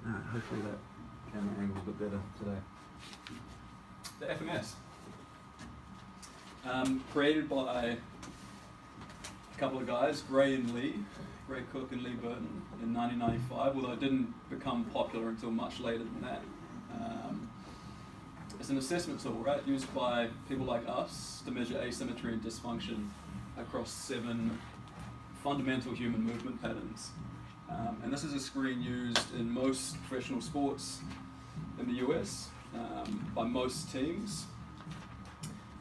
Hopefully that camera angle's a bit better today. The FMS. Created by a couple of guys, Gray Cook and Lee Burton, in 1995, although it didn't become popular until much later than that. It's an assessment tool, right, used by people like us to measure asymmetry and dysfunction across 7 fundamental human movement patterns. And this is a screen used in most professional sports in the US by most teams.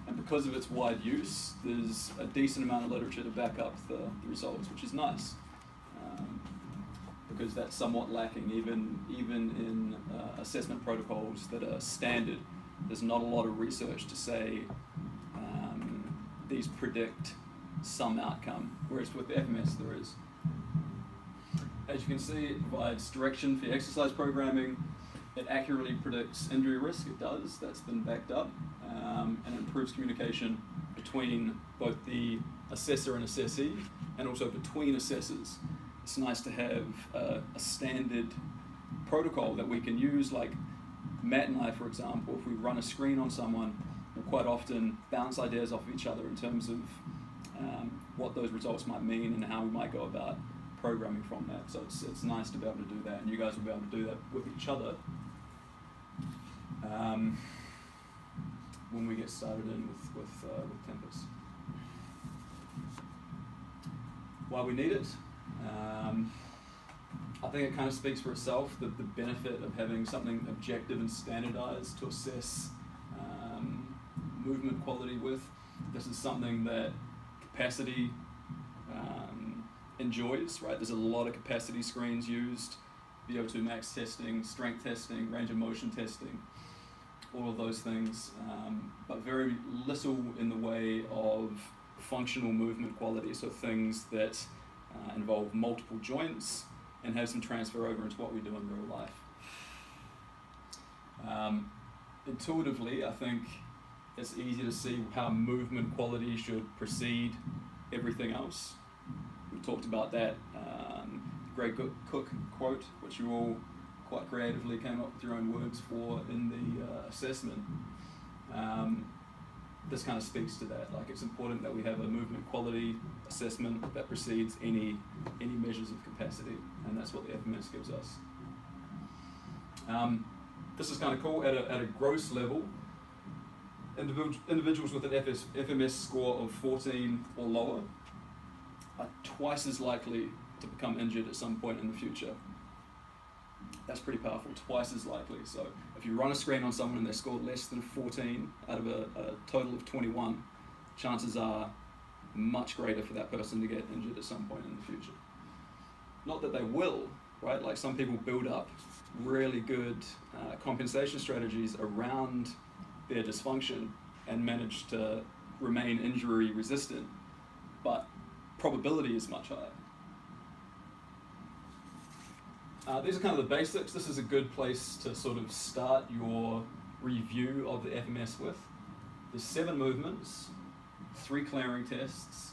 And because of its wide use, there's a decent amount of literature to back up the results, which is nice, because that's somewhat lacking even in assessment protocols that are standard. There's not a lot of research to say these predict some outcome, whereas with the FMS there is. As you can see, it provides direction for exercise programming. It accurately predicts injury risk. It does. That's been backed up. And it improves communication between both the assessor and assessee, and also between assessors. It's nice to have a standard protocol that we can use, like Matt and I, for example. If we run a screen on someone, we'll quite often bounce ideas off of each other in terms of what those results might mean and how we might go about programming from that. So it's nice to be able to do that, and you guys will be able to do that with each other when we get started in with Tempest. Why we need it? I think it kind of speaks for itself, the benefit of having something objective and standardized to assess movement quality with. This is something that capacity enjoys, right? There's a lot of capacity screens used, VO2 max testing, strength testing, range of motion testing, all of those things, but very little in the way of functional movement quality, so things that involve multiple joints and have some transfer over into what we do in real life. Intuitively, I think it's easy to see how movement quality should precede everything else. We talked about that Gray Cook quote, which you all quite creatively came up with your own words for in the assessment. This kind of speaks to that. Like, it's important that we have a movement quality assessment that precedes any measures of capacity, and that's what the FMS gives us. This is kind of cool. At a gross level, individuals with an FMS score of 14 or lower are twice as likely to become injured at some point in the future. That's pretty powerful, twice as likely. So if you run a screen on someone and they scored less than 14 out of a total of 21, chances are much greater for that person to get injured at some point in the future. Not that they will, right? Like, some people build up really good compensation strategies around their dysfunction and manage to remain injury resistant, but probability is much higher. These are kind of the basics. This is a good place to sort of start your review of the FMS with. There's 7 movements, 3 clearing tests.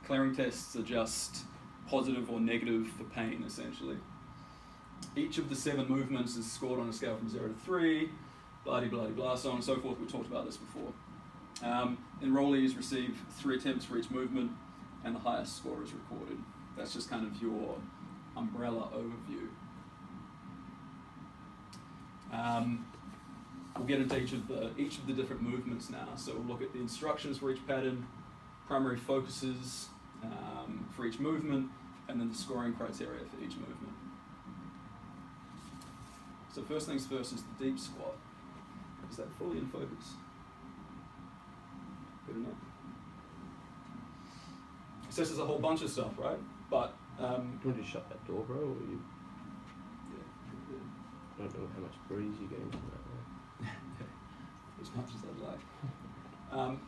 Clearing tests are just positive or negative for pain, essentially. Each of the 7 movements is scored on a scale from 0 to 3, blah-de-blah-de-blah, so on and so forth. We talked about this before. Enrollees receive 3 attempts for each movement, and the highest score is recorded. That's just kind of your umbrella overview. We'll get into each of the different movements now. So we'll look at the instructions for each pattern, primary focuses for each movement, and then the scoring criteria for each movement. So first things first is the deep squat. Is that fully in focus? Good enough. So this is a whole bunch of stuff, right? But do you want to shut that door, bro? Or you? Yeah. I don't know how much breeze you get into that. As much as I'd like.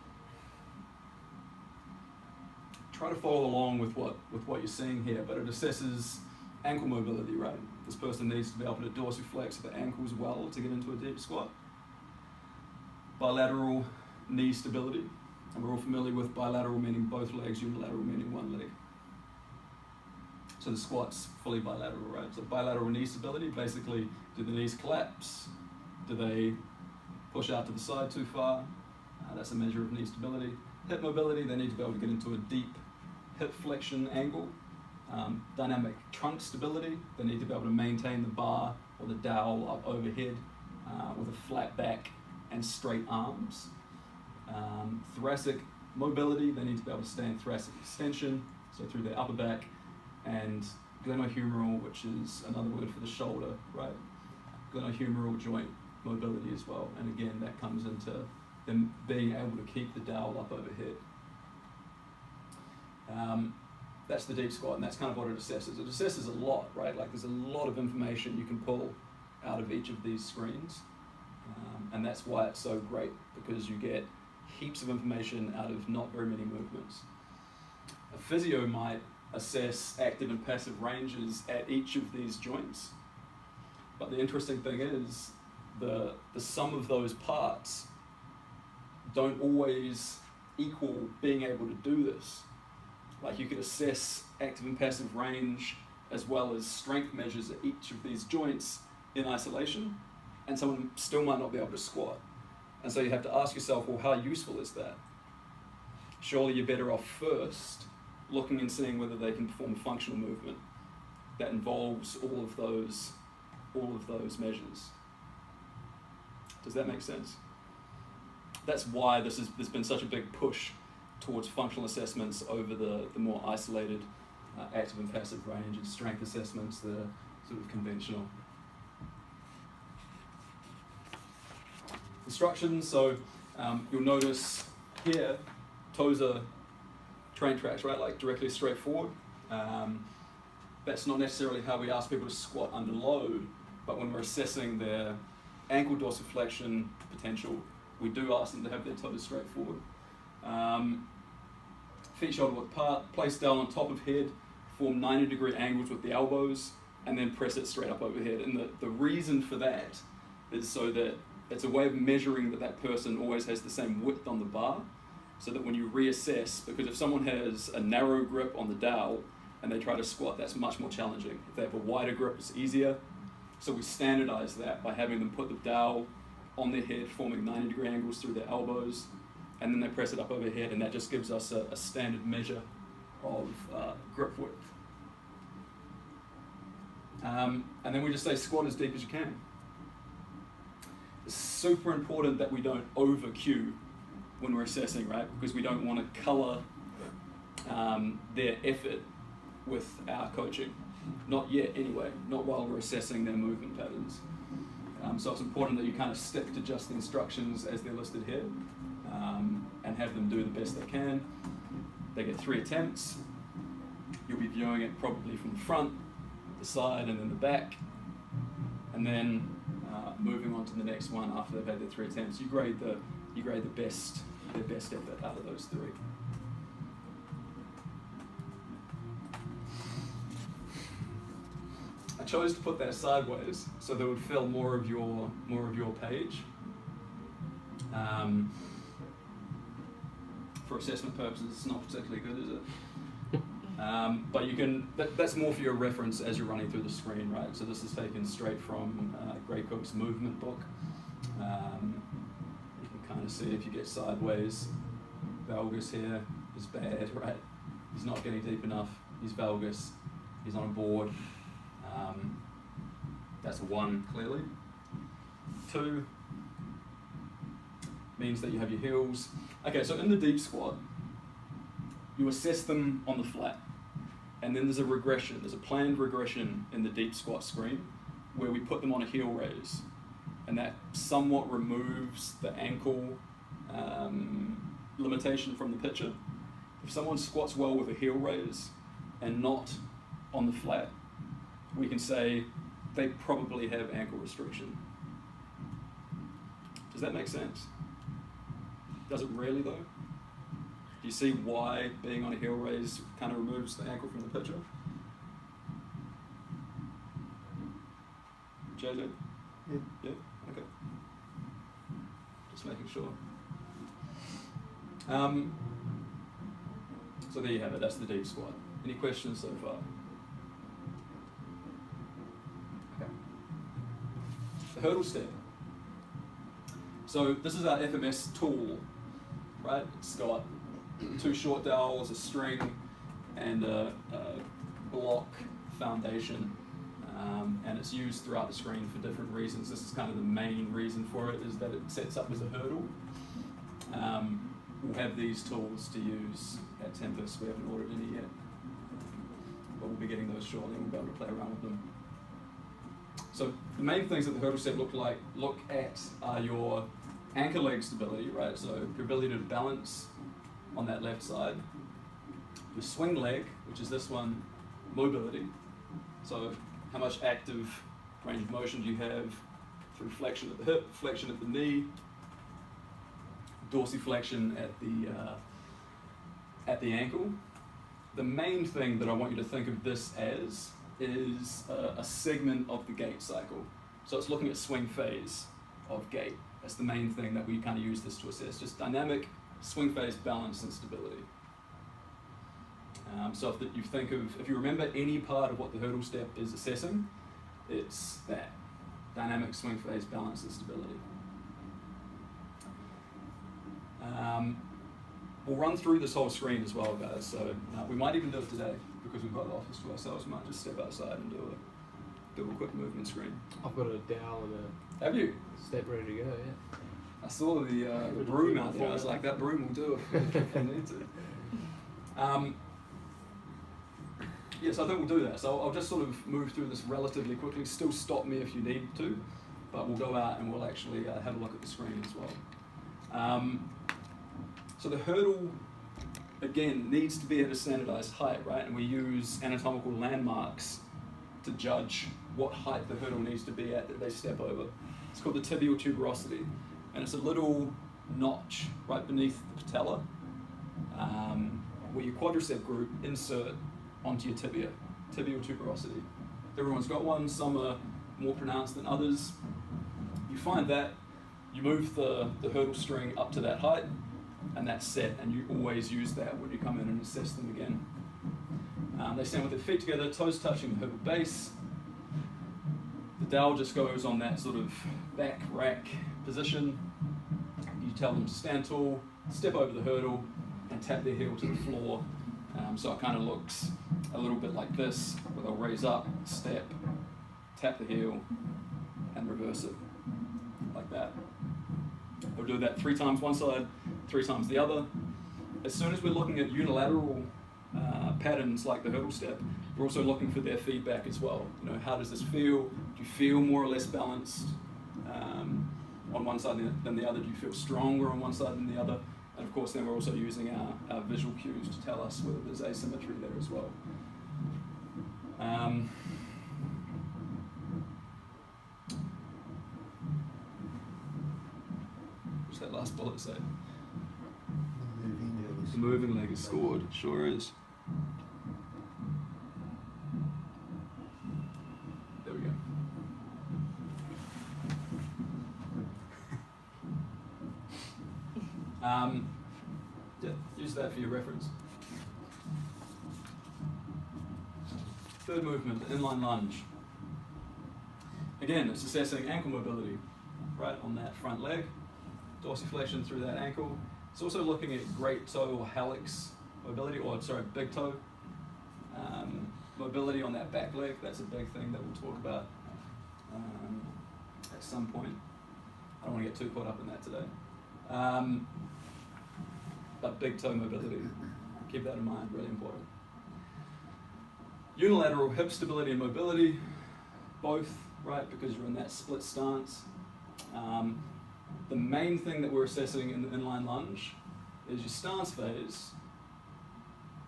Try to follow along with what you're seeing here, but it assesses ankle mobility, right? This person needs to be able to dorsiflex the ankles well to get into a deep squat. Bilateral knee stability, and we're all familiar with bilateral meaning both legs, unilateral meaning one leg. So So the squat's fully bilateral, right? So bilateral knee stability, basically, do the knees collapse? Do they push out to the side too far? That's a measure of knee stability. Hip mobility, they need to be able to get into a deep hip flexion angle. Dynamic trunk stability, they need to be able to maintain the bar or the dowel up overhead with a flat back and straight arms. Thoracic mobility, they need to be able to stay in thoracic extension, so through their upper back, and glenohumeral, which is another word for the shoulder, right? Glenohumeral joint mobility as well, and again, that comes into them being able to keep the dowel up overhead. That's the deep squat, and that's kind of what it assesses. It assesses a lot, right? Like there's a lot of information you can pull out of each of these screens, and that's why it's so great, because you get heaps of information out of not very many movements. A physio might assess active and passive ranges at each of these joints, but the interesting thing is the sum of those parts don't always equal being able to do this. Like you could assess active and passive range as well as strength measures at each of these joints in isolation, and someone still might not be able to squat. And so you have to ask yourself, well, how useful is that? Surely you're better off first looking and seeing whether they can perform functional movement that involves all of those measures. Does that make sense? That's why there's been such a big push towards functional assessments over the more isolated active and passive range and strength assessments that are sort of conventional. Instructions, so you'll notice here, toes are train tracks, right, like directly straight forward. That's not necessarily how we ask people to squat under load, but when we're assessing their ankle dorsiflexion potential, we do ask them to have their toes straight forward. Feet shoulder width apart, place down on top of head, form 90-degree angles with the elbows, and then press it straight up overhead. And the reason for that is so that it's a way of measuring that that person always has the same width on the bar, so that when you reassess, because if someone has a narrow grip on the dowel and they try to squat, that's much more challenging. If they have a wider grip, it's easier. So we standardize that by having them put the dowel on their head, forming 90-degree angles through their elbows, and then they press it up overhead, and that just gives us a standard measure of grip width. And then we just say squat as deep as you can. It's super important that we don't over-cue when we're assessing, right? Because we don't want to colour their effort with our coaching. Not yet, anyway. Not while we're assessing their movement patterns. So it's important that you kind of stick to just the instructions as they're listed here, and have them do the best they can. They get 3 attempts. You'll be viewing it probably from the front, the side, and then the back. And then moving on to the next one after they've had their 3 attempts. You grade their best effort out of those 3. I chose to put that sideways so that it would fill more of your page. For assessment purposes, it's not particularly good, is it? But you can. That's more for your reference as you're running through the screen, right? So this is taken straight from Gray Cook's movement book. You can kind of see if you get sideways, valgus here is bad, right? He's not getting deep enough. He's valgus. He's on a board. That's a 1, clearly. 2 means that you have your heels. Okay, so in the deep squat, you assess them on the flat. And then there's a regression. There's a planned regression in the deep squat screen where we put them on a heel raise. And that somewhat removes the ankle limitation from the picture. If someone squats well with a heel raise and not on the flat, we can say they probably have ankle restriction. Does that make sense? Does it really though? Do you see why being on a heel raise kind of removes the ankle from the picture? JJ? Yeah? Okay. Just making sure. So there you have it, that's the deep squat. Any questions so far? the hurdle step. So this is our FMS tool, right? It's got 2 short dowels, a string, and a block foundation. And it's used throughout the screen for different reasons. This is kind of the main reason for it, is that it sets up as a hurdle. We'll have these tools to use at Tempest. We haven't ordered any yet, but we'll be getting those shortly and we'll be able to play around with them. So the main things that the hurdle step look at are your anchor leg stability, right? So your ability to balance on that left side. Your swing leg, which is this one, mobility. So how much active range of motion do you have through flexion at the hip, flexion at the knee, dorsiflexion at the ankle. The main thing that I want you to think of this as is a segment of the gait cycle. So it's looking at swing phase of gait. That's the main thing that we kind of use this to assess, just dynamic swing phase balance and stability. So if you remember any part of what the hurdle step is assessing, it's that dynamic swing phase balance and stability. We'll run through this whole screen as well, guys. So we might even do it today because we've got the office to ourselves. We might just step outside and do a quick movement screen. I've got a dowel and a Have you? step ready to go, yeah. I saw the broom out there. I was like, that broom will do it if I need to. Yes, I think we'll do that. So I'll just sort of move through this relatively quickly. Still stop me if you need to, but we'll go out and we'll actually have a look at the screen as well. So the hurdle, again, needs to be at a standardized height, right? And we use anatomical landmarks to judge what height the hurdle needs to be at that they step over. It's called the tibial tuberosity, and it's a little notch right beneath the patella where your quadricep group insert onto your tibia, tibial tuberosity. Everyone's got one, some are more pronounced than others. You find that, you move the hurdle string up to that height, and that's set, and you always use that when you come in and assess them again. They stand with their feet together, toes touching the hurdle base. The dowel just goes on that sort of back rack position. You tell them to stand tall, step over the hurdle, and tap their heel to the floor. So it kind of looks a little bit like this, where they'll raise up, step, tap the heel, and reverse it, like that. They'll do that 3 times one side, 3 times the other. As soon as we're looking at unilateral patterns like the hurdle step, we're also looking for their feedback as well. You know, how does this feel? Do you feel more or less balanced on one side than the other? Do you feel stronger on one side than the other? And of course, then we're also using our visual cues to tell us whether there's asymmetry there as well. What's that last bullet say? The moving leg is scored. It sure is. There we go. Yeah, use that for your reference. Third movement, the inline lunge. Again, it's assessing ankle mobility, right, on that front leg, dorsiflexion through that ankle. It's also looking at great toe or hallux mobility, big toe mobility on that back leg. That's a big thing that we'll talk about at some point. I don't want to get too caught up in that today. But big toe mobility, keep that in mind, really important. Unilateral hip stability and mobility, both, right, because you're in that split stance. The main thing that we're assessing in the inline lunge is your stance phase,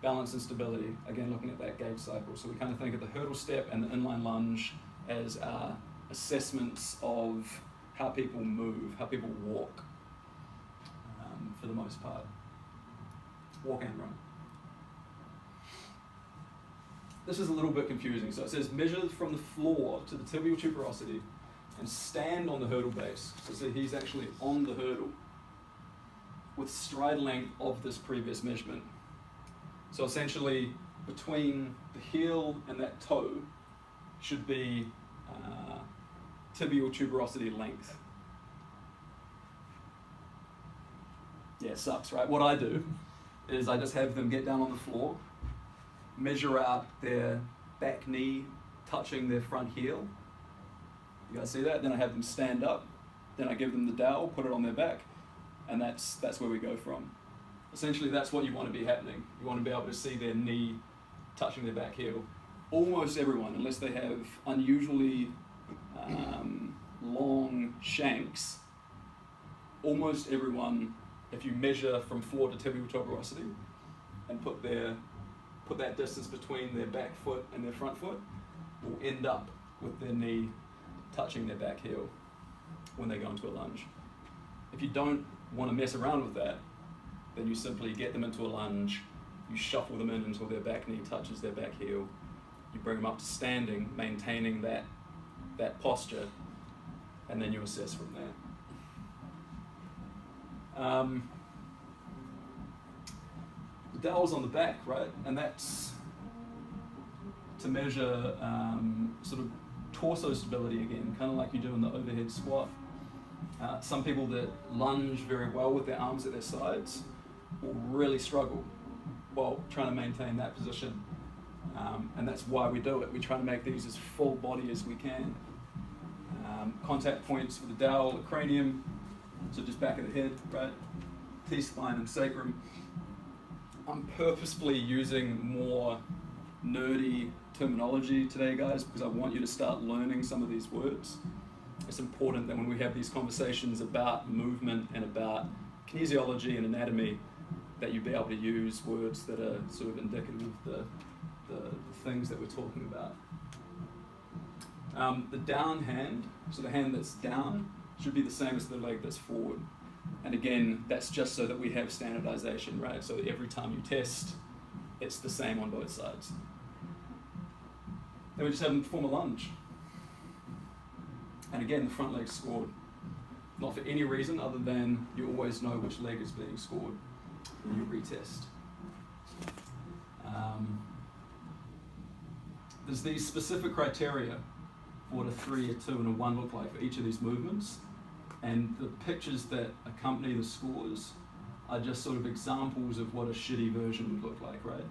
balance and stability, again looking at that gait cycle. So we kind of think of the hurdle step and the inline lunge as our assessments of how people move, how people walk, for the most part. Walk and run. This is a little bit confusing. So it says measure from the floor to the tibial tuberosity and stand on the hurdle base. So see, he's actually on the hurdle with stride length of this previous measurement. So essentially, between the heel and that toe should be tibial tuberosity length. Yeah, it sucks, right? What I do is I just have them get down on the floor, measure out their back knee touching their front heel. You guys see that? Then I have them stand up, then I give them the dowel, put it on their back, and that's where we go from. Essentially, that's what you want to be happening. You want to be able to see their knee touching their back heel. Almost everyone, unless they have unusually long shanks, almost everyone, if you measure from floor to tibial tuberosity and put that distance between their back foot and their front foot, will end up with their knee touching their back heel when they go into a lunge. If you don't want to mess around with that, then you simply get them into a lunge, you shuffle them in until their back knee touches their back heel, you bring them up to standing, maintaining that posture, and then you assess from there. The dowel's on the back, right? And that's to measure sort of torso stability again, kind of like you do in the overhead squat. Some people that lunge very well with their arms at their sides will really struggle while trying to maintain that position. And that's why we do it. We try to make these as full body as we can. Contact points for the dowel, the cranium, so just back of the head, right? T-spine and sacrum. I'm purposefully using more nerdy terminology today, guys, because I want you to start learning some of these words. It's important that when we have these conversations about movement and about kinesiology and anatomy, that you be able to use words that are sort of indicative of the things that we're talking about. The down hand, so the hand that's down, should be the same as the leg that's forward. And again, that's just so that we have standardization, right? So that every time you test, it's the same on both sides. Then we just have them perform a lunge. And again, the front leg's scored. Not for any reason other than you always know which leg is being scored when you retest. There's these specific criteria for what a 3, a 2, and a 1 look like for each of these movements. And the pictures that accompany the scores are just sort of examples of what a shitty version would look like, right?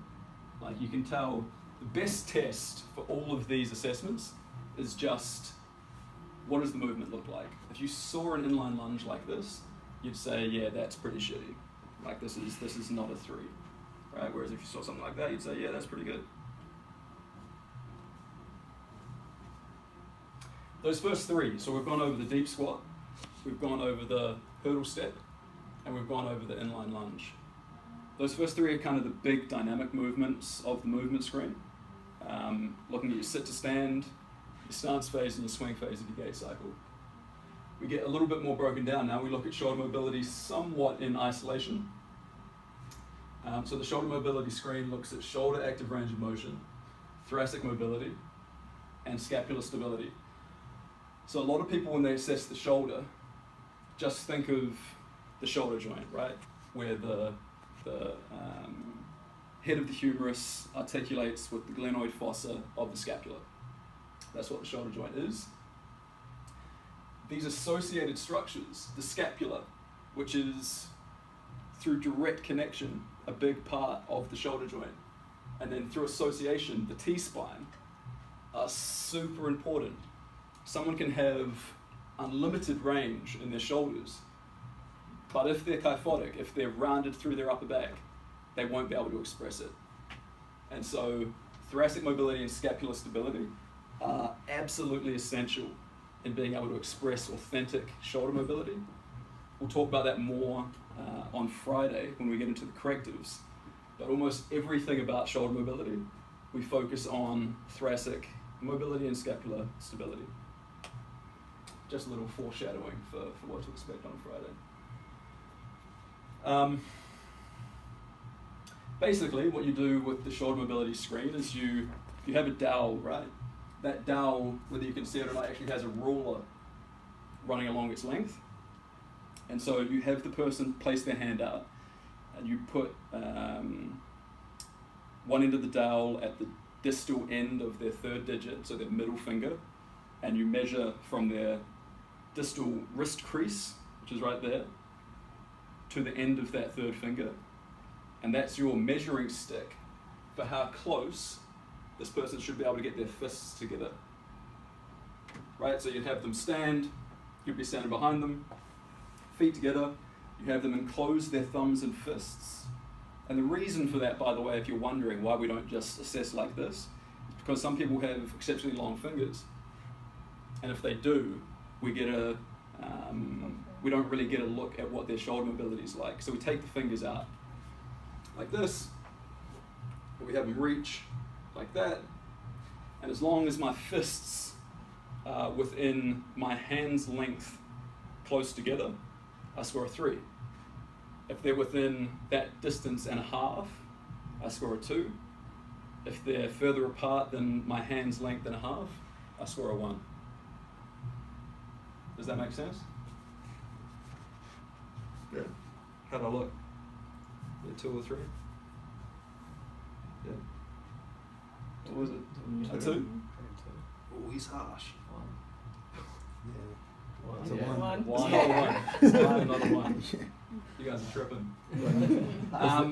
Like you can tell the best test for all of these assessments is just what does the movement look like? If you saw an inline lunge like this, you'd say, yeah, that's pretty shitty. Like this is not a 3, right? Whereas if you saw something like that, you'd say, yeah, that's pretty good. Those first 3, so we've gone over the deep squat, we've gone over the hurdle step, and we've gone over the inline lunge. Those first 3 are kind of the big dynamic movements of the movement screen. Looking at your sit to stand, your stance phase, and your swing phase of your gait cycle. We get a little bit more broken down now. We look at shoulder mobility somewhat in isolation. So the shoulder mobility screen looks at shoulder active range of motion, thoracic mobility, and scapular stability. So a lot of people, when they assess the shoulder, just think of the shoulder joint, right? Where the head of the humerus articulates with the glenoid fossa of the scapula. That's what the shoulder joint is. These associated structures, the scapula, which is through direct connection, a big part of the shoulder joint, and then through association, the T-spine, are super important. Someone can have unlimited range in their shoulders, but if they're kyphotic, if they're rounded through their upper back, they won't be able to express it. And so thoracic mobility and scapular stability are absolutely essential in being able to express authentic shoulder mobility. We'll talk about that more on Friday when we get into the correctives, but almost everything about shoulder mobility, we focus on thoracic mobility and scapular stability. Just a little foreshadowing for what to expect on Friday. Basically, what you do with the shoulder mobility screen is you have a dowel, right? That dowel, whether you can see it or not, actually has a ruler running along its length. And so you have the person place their hand out, and you put one end of the dowel at the distal end of their third digit, so their middle finger, and you measure from their distal wrist crease, which is right there, to the end of that third finger. And that's your measuring stick for how close this person should be able to get their fists together. Right, so you'd have them stand, you'd be standing behind them, feet together, you have them enclose their thumbs and fists. And the reason for that, by the way, if you're wondering why we don't just assess like this, is because some people have exceptionally long fingers. And if they do, we don't really get a look at what their shoulder mobility is like. So we take the fingers out like this, we have them reach like that, and as long as my fists are within my hand's length close together, I score a 3. If they're within that distance and a half, I score a 2. If they're further apart than my hand's length and a half, I score a 1. Does that make sense? Yeah. How'd I look? Yeah, 2 or 3? Yeah. What was it? A 2? Oh, he's harsh. 1. It's a Yeah. 1. One. Another 1. You guys are tripping.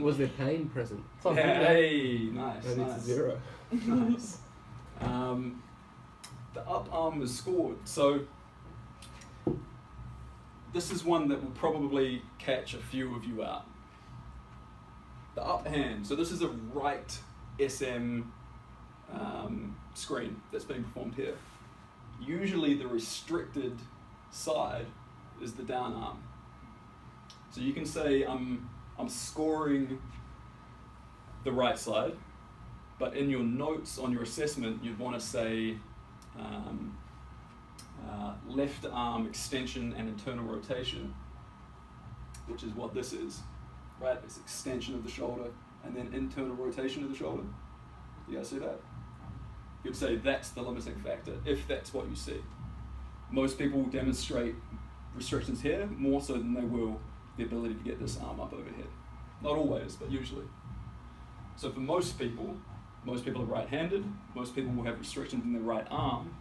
Was there pain present? Hey, nice. Maybe nice. it's a 0. Nice. The up arm was scored. So this is one that will probably catch a few of you out. The up hand. So this is a right SM screen that's being performed here. Usually the restricted side is the down arm. So you can say I'm scoring the right side, but in your notes on your assessment you'd want to say left arm extension and internal rotation, which is what this is, right? It's extension of the shoulder and then internal rotation of the shoulder. You guys see that? You'd say that's the limiting factor, if that's what you see. Most people will demonstrate restrictions here more so than they will the ability to get this arm up overhead. Not always, but usually. So for most people are right-handed, most people will have restrictions in their right arm.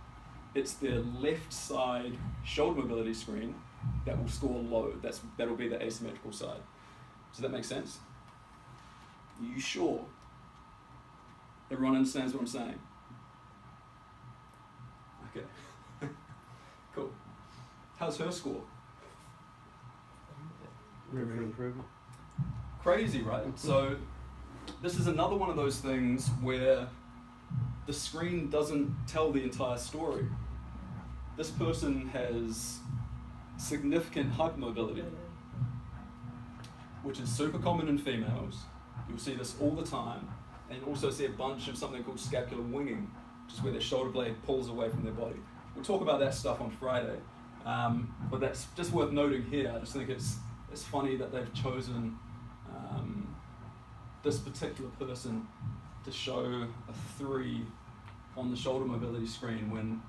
It's their left side shoulder mobility screen that will score low. That'll be the asymmetrical side. Does that make sense? Are you sure? Everyone understands what I'm saying? Okay. Cool. How's her score? Room for improvement. Crazy, right? So this is another one of those things where the screen doesn't tell the entire story. This person has significant hypermobility, which is super common in females. You'll see this all the time. And you also see a bunch of something called scapular winging, which is where their shoulder blade pulls away from their body. We'll talk about that stuff on Friday, but that's just worth noting here. I just think it's funny that they've chosen this particular person to show a 3 on the shoulder mobility screen when,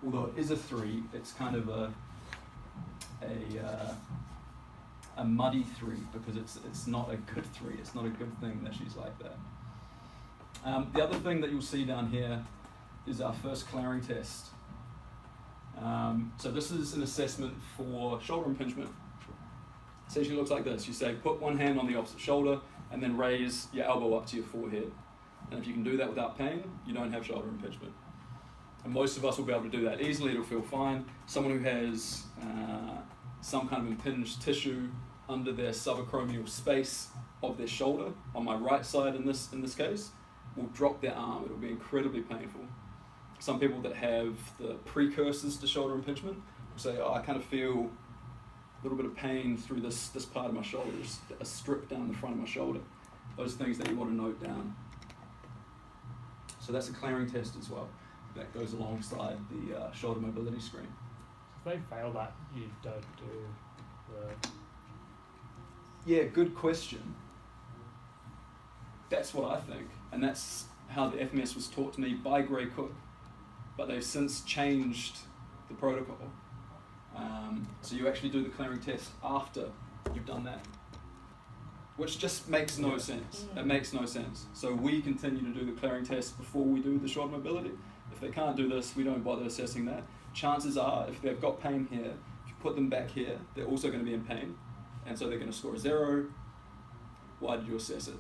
although it is a 3, it's kind of a muddy 3 because it's not a good 3. It's not a good thing that she's like that. The other thing that you'll see down here is our first Claring test. So this is an assessment for shoulder impingement. Essentially looks like this. You say put one hand on the opposite shoulder and then raise your elbow up to your forehead. And if you can do that without pain, you don't have shoulder impingement. And most of us will be able to do that easily. It'll feel fine. Someone who has some kind of impinged tissue under their subacromial space of their shoulder, on my right side in this case, will drop their arm. It'll be incredibly painful. Some people that have the precursors to shoulder impingement will say, I kind of feel a little bit of pain through this part of my shoulder, just a strip down the front of my shoulder. Those things that you want to note down. So that's a Claring test as well. That goes alongside the shoulder mobility screen. If they fail that, you don't do the... Yeah, good question. That's what I think. And that's how the FMS was taught to me by Gray Cook. But they've since changed the protocol. So you actually do the Claring test after you've done that. Which just makes no sense. It makes no sense. So we continue to do the Claring test before we do the shoulder mobility. If they can't do this, we don't bother assessing that. Chances are, if they've got pain here, if you put them back here, they're also going to be in pain, and so they're going to score a 0. Why did you assess it?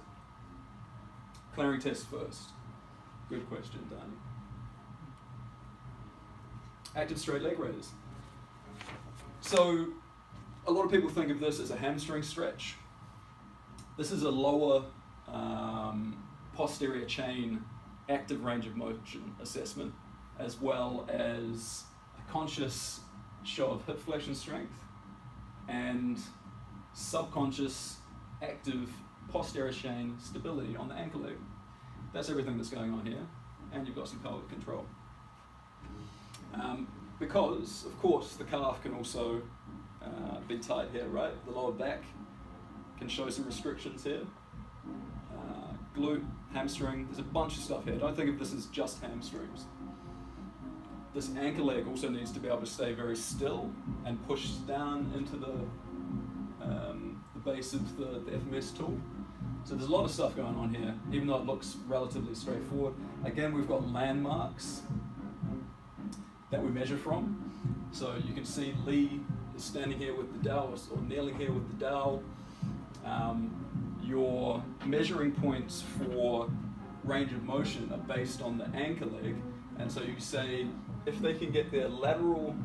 Clearing test first. Good question, Danny. Active straight leg raise. So, a lot of people think of this as a hamstring stretch. This is a lower posterior chain active range of motion assessment, as well as a conscious show of hip flexion strength and subconscious active posterior chain stability on the ankle leg. That's everything that's going on here, and you've got some pelvic control. Because, of course, the calf can also be tight here, right? The lower back can show some restrictions here. Glute, hamstring, there's a bunch of stuff here. Don't think of this as just hamstrings. This ankle leg also needs to be able to stay very still and push down into the base of the FMS tool. So there's a lot of stuff going on here, even though it looks relatively straightforward. Again, we've got landmarks that we measure from. So you can see Lee is standing here with the dowel, or kneeling here with the dowel. Your measuring points for range of motion are based on the ankle leg, and so you say if they can get their lateral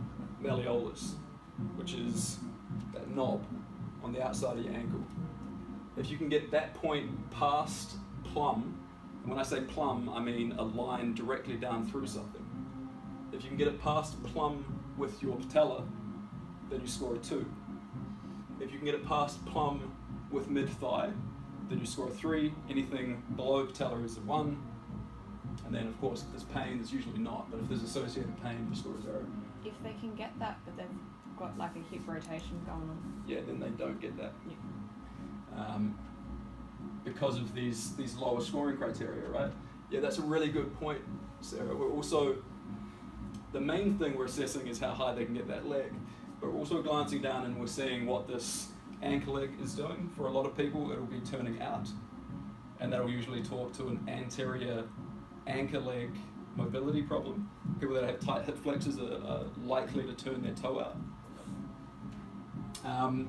malleolus, which is that knob on the outside of your ankle, if you can get that point past plumb, and when I say plumb, I mean a line directly down through something. If you can get it past plumb with your patella, then you score a 2. If you can get it past plumb with mid-thigh, then you score a 3. Anything below patella is a 1. And then, of course, if there's pain, there's usually not, but if there's associated pain, you score a 0. If they can get that, but they've got like a hip rotation going on. Yeah, then they don't get that. Yeah. Because of these lower scoring criteria, right? Yeah, that's a really good point, Sarah. We're also, the main thing we're assessing is how high they can get that leg, but we're also glancing down and we're seeing what this ankle leg is doing. For a lot of people, it'll be turning out, and that'll usually talk to an anterior ankle leg mobility problem. People that have tight hip flexors are likely to turn their toe out. And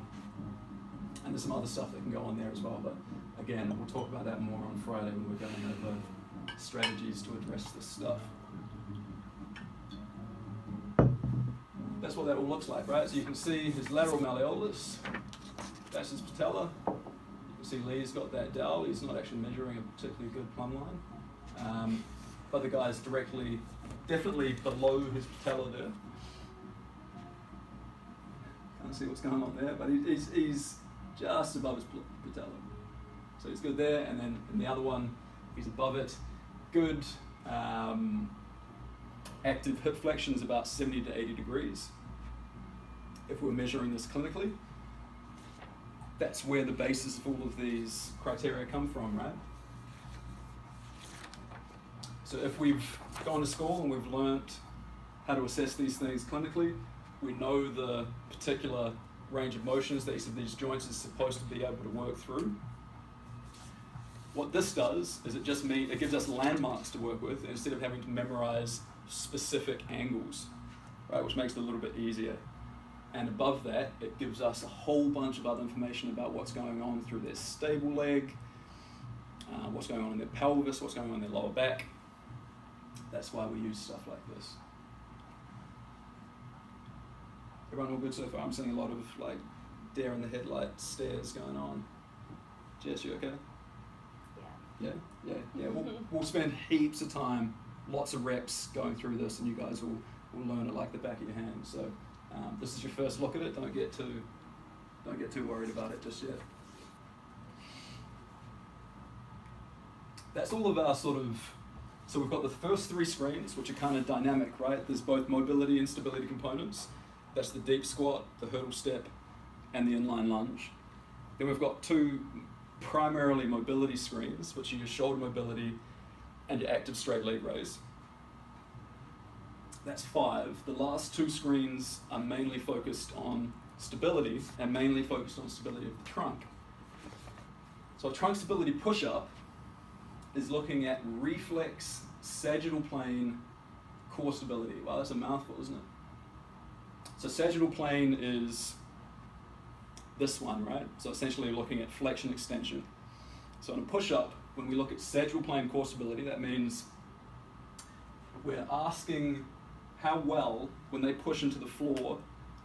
there's some other stuff that can go on there as well, but again, we'll talk about that more on Friday when we're going over strategies to address this stuff. That's what that all looks like, right? So you can see his lateral malleolus, that's his patella. You can see Lee's got that dowel. He's not actually measuring a particularly good plumb line. But the guy's definitely below his patella there. Can't see what's going on there, but he's just above his patella. So he's good there, and then in the other one, he's above it. Good active hip flexion is about 70 to 80 degrees. If we're measuring this clinically, that's where the basis of all of these criteria come from, right? So if we've gone to school and we've learnt how to assess these things clinically, we know the particular range of motions that each of these joints is supposed to be able to work through. What this does is it gives us landmarks to work with instead of having to memorize specific angles, right, which makes it a little bit easier. And above that, it gives us a whole bunch of other information about what's going on through their stable leg, what's going on in their pelvis, what's going on in their lower back. That's why we use stuff like this. Everyone all good so far? I'm seeing a lot of like deer in the headlight stares going on. Jess, you okay? Yeah. We'll spend heaps of time, lots of reps going through this, and you guys will learn it like the back of your hand. So this is your first look at it. Don't get too worried about it just yet. That's all of our so we've got the first 3 screens, which are kind of dynamic, right? There's both mobility and stability components. That's the deep squat, the hurdle step, and the inline lunge. Then we've got 2 primarily mobility screens, which are your shoulder mobility and your active straight leg raise. That's 5. The last 2 screens are mainly focused on stability and mainly focused on stability of the trunk. So a trunk stability push-up is looking at reflex, sagittal plane, core stability. Wow, that's a mouthful, isn't it? So sagittal plane is this one, right? So essentially looking at flexion extension. So in a push-up, when we look at sagittal plane core stability, that means we're asking how well, when they push into the floor,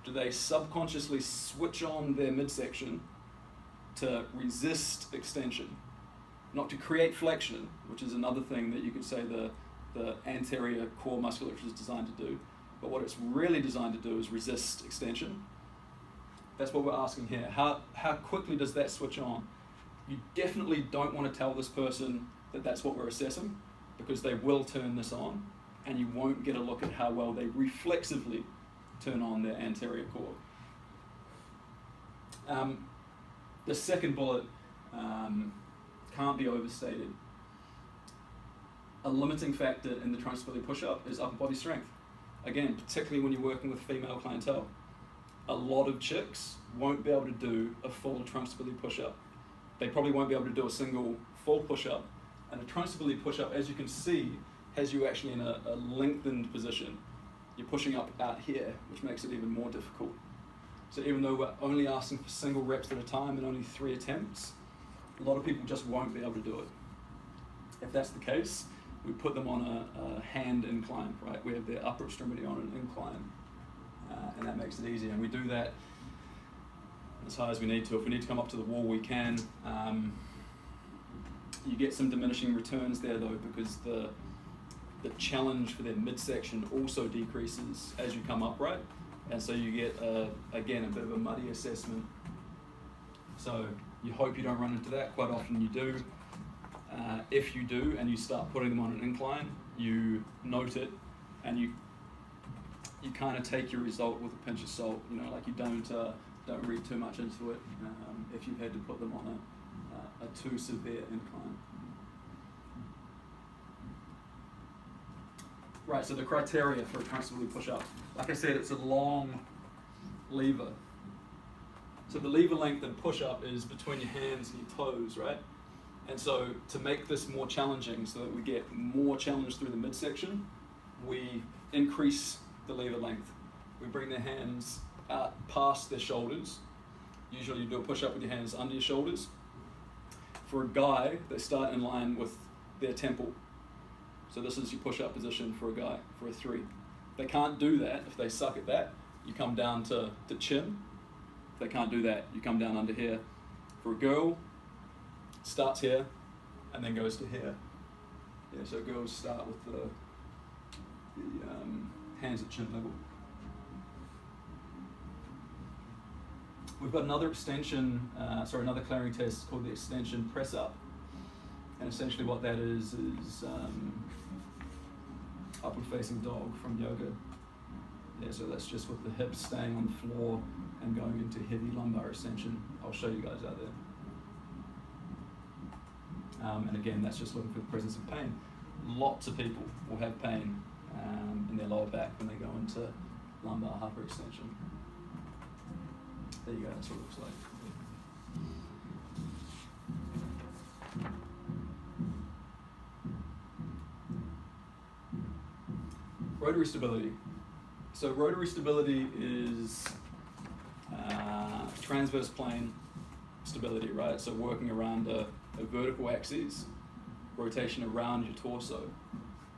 do they subconsciously switch on their midsection to resist extension, not to create flexion, which is another thing that you could say the anterior core musculature is designed to do. But what it's really designed to do is resist extension. That's what we're asking here. How quickly does that switch on? You definitely don't want to tell this person that that's what we're assessing, because they will turn this on, and you won't get a look at how well they reflexively turn on their anterior core. The second bullet can't be overstated. A limiting factor in the trunk stability push-up is upper body strength. Again, particularly when you're working with female clientele. A lot of chicks won't be able to do a full trunk stability push-up. They probably won't be able to do a single full push-up. And a trunk stability push-up, as you can see, has you actually in a lengthened position. You're pushing up out here, which makes it even more difficult. So even though we're only asking for single reps at a time and only 3 attempts, a lot of people just won't be able to do it. If that's the case, we put them on a hand incline, right? We have their upper extremity on an incline, and that makes it easier. And we do that as high as we need to. If we need to come up to the wall, we can. You get some diminishing returns there though, because the challenge for their midsection also decreases as you come upright, and so you get again a bit of a muddy assessment. So you hope you don't run into that. Quite often you do. If you do, and you start putting them on an incline, you note it, and you kind of take your result with a pinch of salt. You know, like you don't read too much into it if you've had to put them on a too severe incline. Right, so the criteria for a trunk stability push-up. Like I said, it's a long lever. So the lever length in push-up is between your hands and your toes, right? And so to make this more challenging, so that we get more challenge through the midsection, we increase the lever length. We bring their hands out past their shoulders. Usually you do a push-up with your hands under your shoulders. For a guy, they start in line with their temple. So this is your push-up position for a guy, for a 3. They can't do that. If they suck at that, you come down to chin. If they can't do that, you come down under here. For a girl, starts here and then goes to here. Yeah, so girls start with the hands at chin level. We've got another extension, another clearing test called the extension press up. And essentially what that is upward facing dog from yoga. Yeah, so that's just with the hips staying on the floor and going into heavy lumbar extension. I'll show you guys out there. And again, that's just looking for the presence of pain. Lots of people will have pain in their lower back when they go into lumbar hyperextension. There you go, that's what it looks like. Rotary stability. So rotary stability is transverse plane stability, right? So working around a vertical axis, rotation around your torso.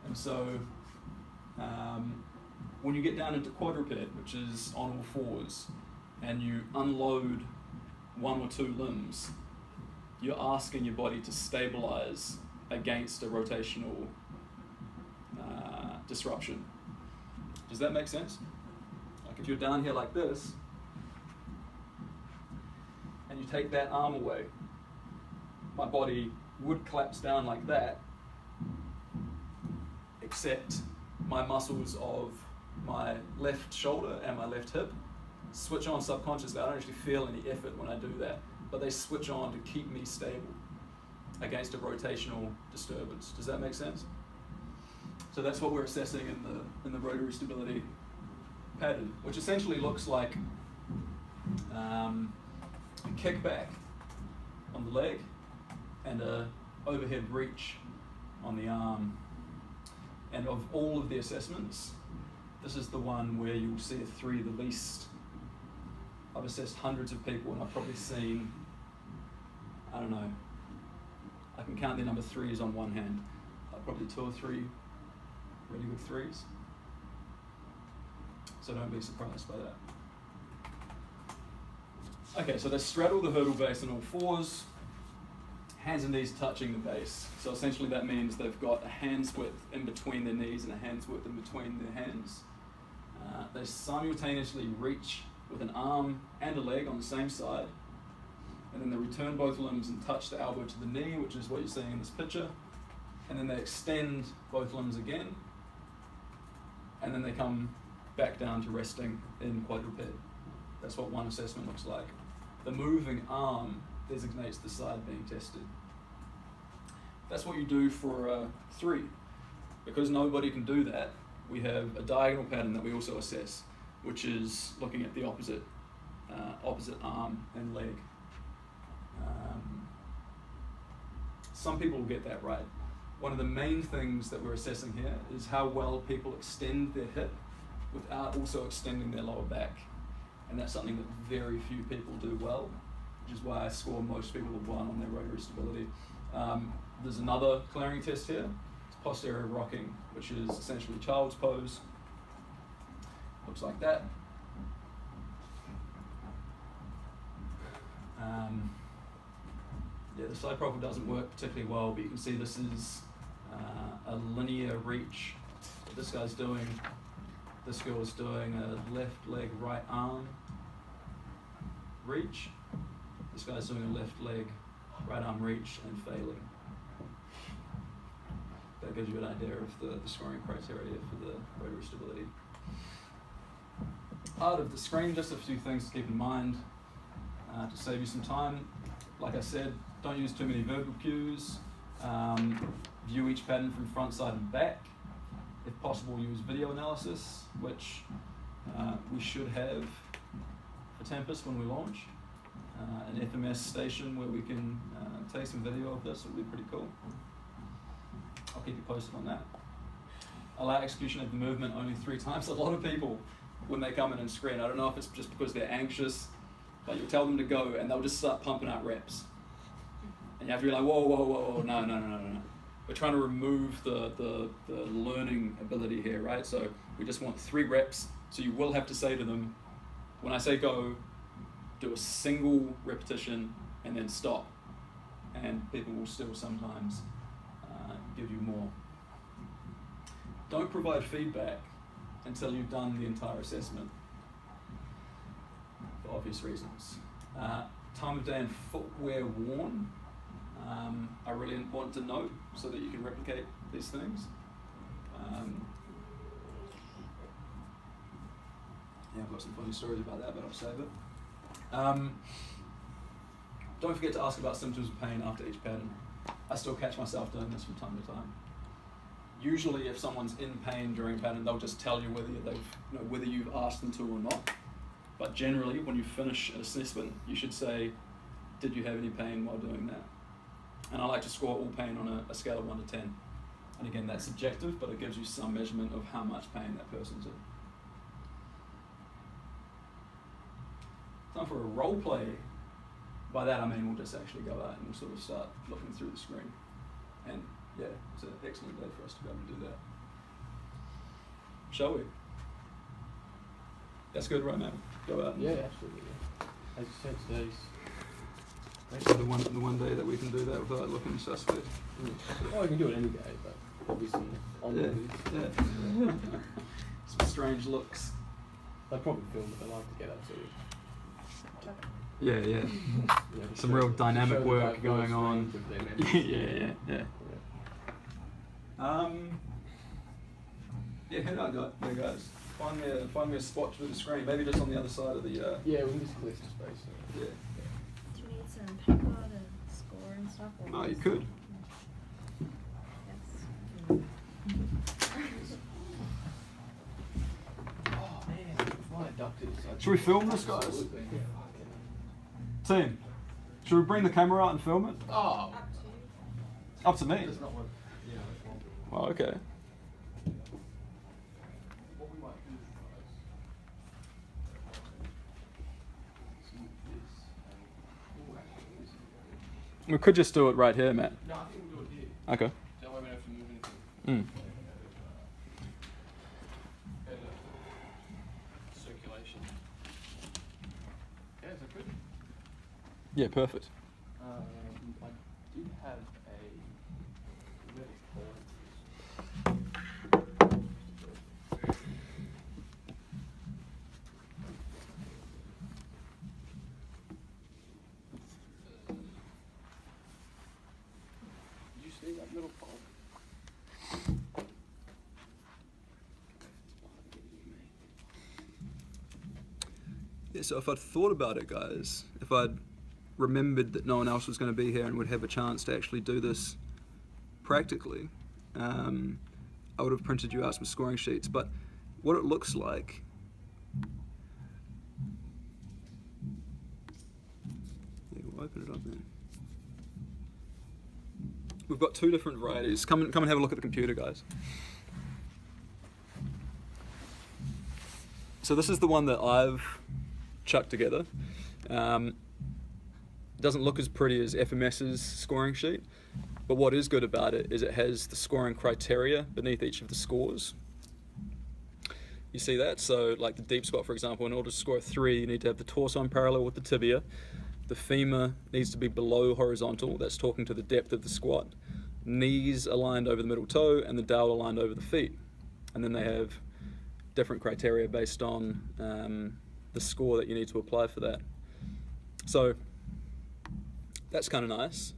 And so when you get down into quadruped, which is on all fours, and you unload 1 or 2 limbs, you're asking your body to stabilize against a rotational disruption. Does that make sense? Like if you're down here like this, and you take that arm away, my body would collapse down like that, except my muscles of my left shoulder and my left hip switch on subconsciously. I don't actually feel any effort when I do that, but they switch on to keep me stable against a rotational disturbance. Does that make sense? So that's what we're assessing in the rotary stability pattern, which essentially looks like a kickback on the leg and a overhead reach on the arm. And of all of the assessments, this is the one where you'll see a 3 the least. I've assessed hundreds of people and I've probably seen, I don't know, I can count the number 3s on one hand. Probably 2 or 3 really good 3s. So don't be surprised by that. Okay, so they straddle the hurdle base on all fours, hands and knees touching the base. So essentially that means they've got a hand's width in between their knees and a hand's width in between their hands. They simultaneously reach with an arm and a leg on the same side, and then they return both limbs and touch the elbow to the knee, which is what you're seeing in this picture, and then they extend both limbs again, and then they come back down to resting in quadruped. That's what one assessment looks like. The moving arm designates the side being tested. That's what you do for 3. Because nobody can do that, we have a diagonal pattern that we also assess, which is looking at the opposite arm and leg. Some people will get that right. One of the main things that we're assessing here is how well people extend their hip without also extending their lower back. And that's something that very few people do well, which is why I score most people a 1 on their rotary stability. There's another clearing test here. It's posterior rocking, which is essentially child's pose. Looks like that. Yeah, the side profile doesn't work particularly well, but you can see this is a linear reach that this guy's doing. This girl is doing a left leg, right arm reach. This guy's doing a left leg, right arm reach and failing. That gives you an idea of the scoring criteria for the rotary stability. Out of the screen, just a few things to keep in mind to save you some time. Like I said, don't use too many verbal cues. View each pattern from front, side and back. If possible, use video analysis, which we should have for Tempest when we launch. An FMS station where we can take some video of this would be pretty cool. I'll keep you posted on that. Allow execution of the movement only 3 times. A lot of people, when they come in and screen, I don't know if it's just because they're anxious, but you'll tell them to go and they'll just start pumping out reps. And you have to be like, whoa, whoa, whoa, whoa, no. We're trying to remove the learning ability here, right? So we just want 3 reps. So you will have to say to them, when I say go, do a single repetition and then stop. And people will still sometimes give you more. Don't provide feedback until you've done the entire assessment, for obvious reasons. Time of day and footwear worn are really important to note so that you can replicate these things. Yeah, I've got some funny stories about that, but I'll save it. Don't forget to ask about symptoms of pain after each pattern. I still catch myself doing this from time to time. Usually if someone's in pain during a pattern, they'll just tell you whether you've asked them to or not. But generally, when you finish an assessment, you should say, did you have any pain while doing that? And I like to score all pain on a scale of 1 to 10. And again, that's subjective, but it gives you some measurement of how much pain that person's in. Time for a role play. By that I mean we'll just actually go out and we'll sort of start looking through the screen. And yeah, it's an excellent day for us to be able to do that. Shall we? That's good, right, man? Go out. Yeah, absolutely. Yeah. As you said, today's Actually, the one day that we can do that without looking suspect. Oh, you can do it any day, but obviously on Yeah, movies. yeah. Some strange looks. They probably film it. They like to get up to. Yeah, yeah. Some real dynamic work going on. Yeah. Yeah, head out, there, guys. Find me a spot through the screen. Maybe just on the other side of the. Yeah, we can just clear some space. Yeah. Do you need some paper to score and stuff? Or No, you could. Yes. Oh man, my adductors. Should we film this, guys? Absolutely. Team, should we bring the camera out and film it? Oh, Up to me. that's not what. Yeah. Well, okay. We could just do it right here, Matt. No, I think we'll do it here. Okay. That way we don't have to move anything. Mm. Better circulation. Yeah, is that good? Yeah, perfect. I did have a medical. Did you see that little pole? Yeah, so if I'd thought about it, guys, if I'd remembered that no one else was going to be here and would have a chance to actually do this practically, I would have printed you out some scoring sheets. But what it looks like, yeah, we'll open it up then. We've got two different varieties. Come and have a look at the computer, guys. So this is the one that I've chucked together. Doesn't look as pretty as FMS's scoring sheet, but what is good about it is it has the scoring criteria beneath each of the scores. You see that? So like the deep squat, for example, in order to score a 3, you need to have the torso on parallel with the tibia. The femur needs to be below horizontal, that's talking to the depth of the squat. Knees aligned over the middle toe and the dowel aligned over the feet. And then they have different criteria based on the score that you need to apply for that. So that's kind of nice.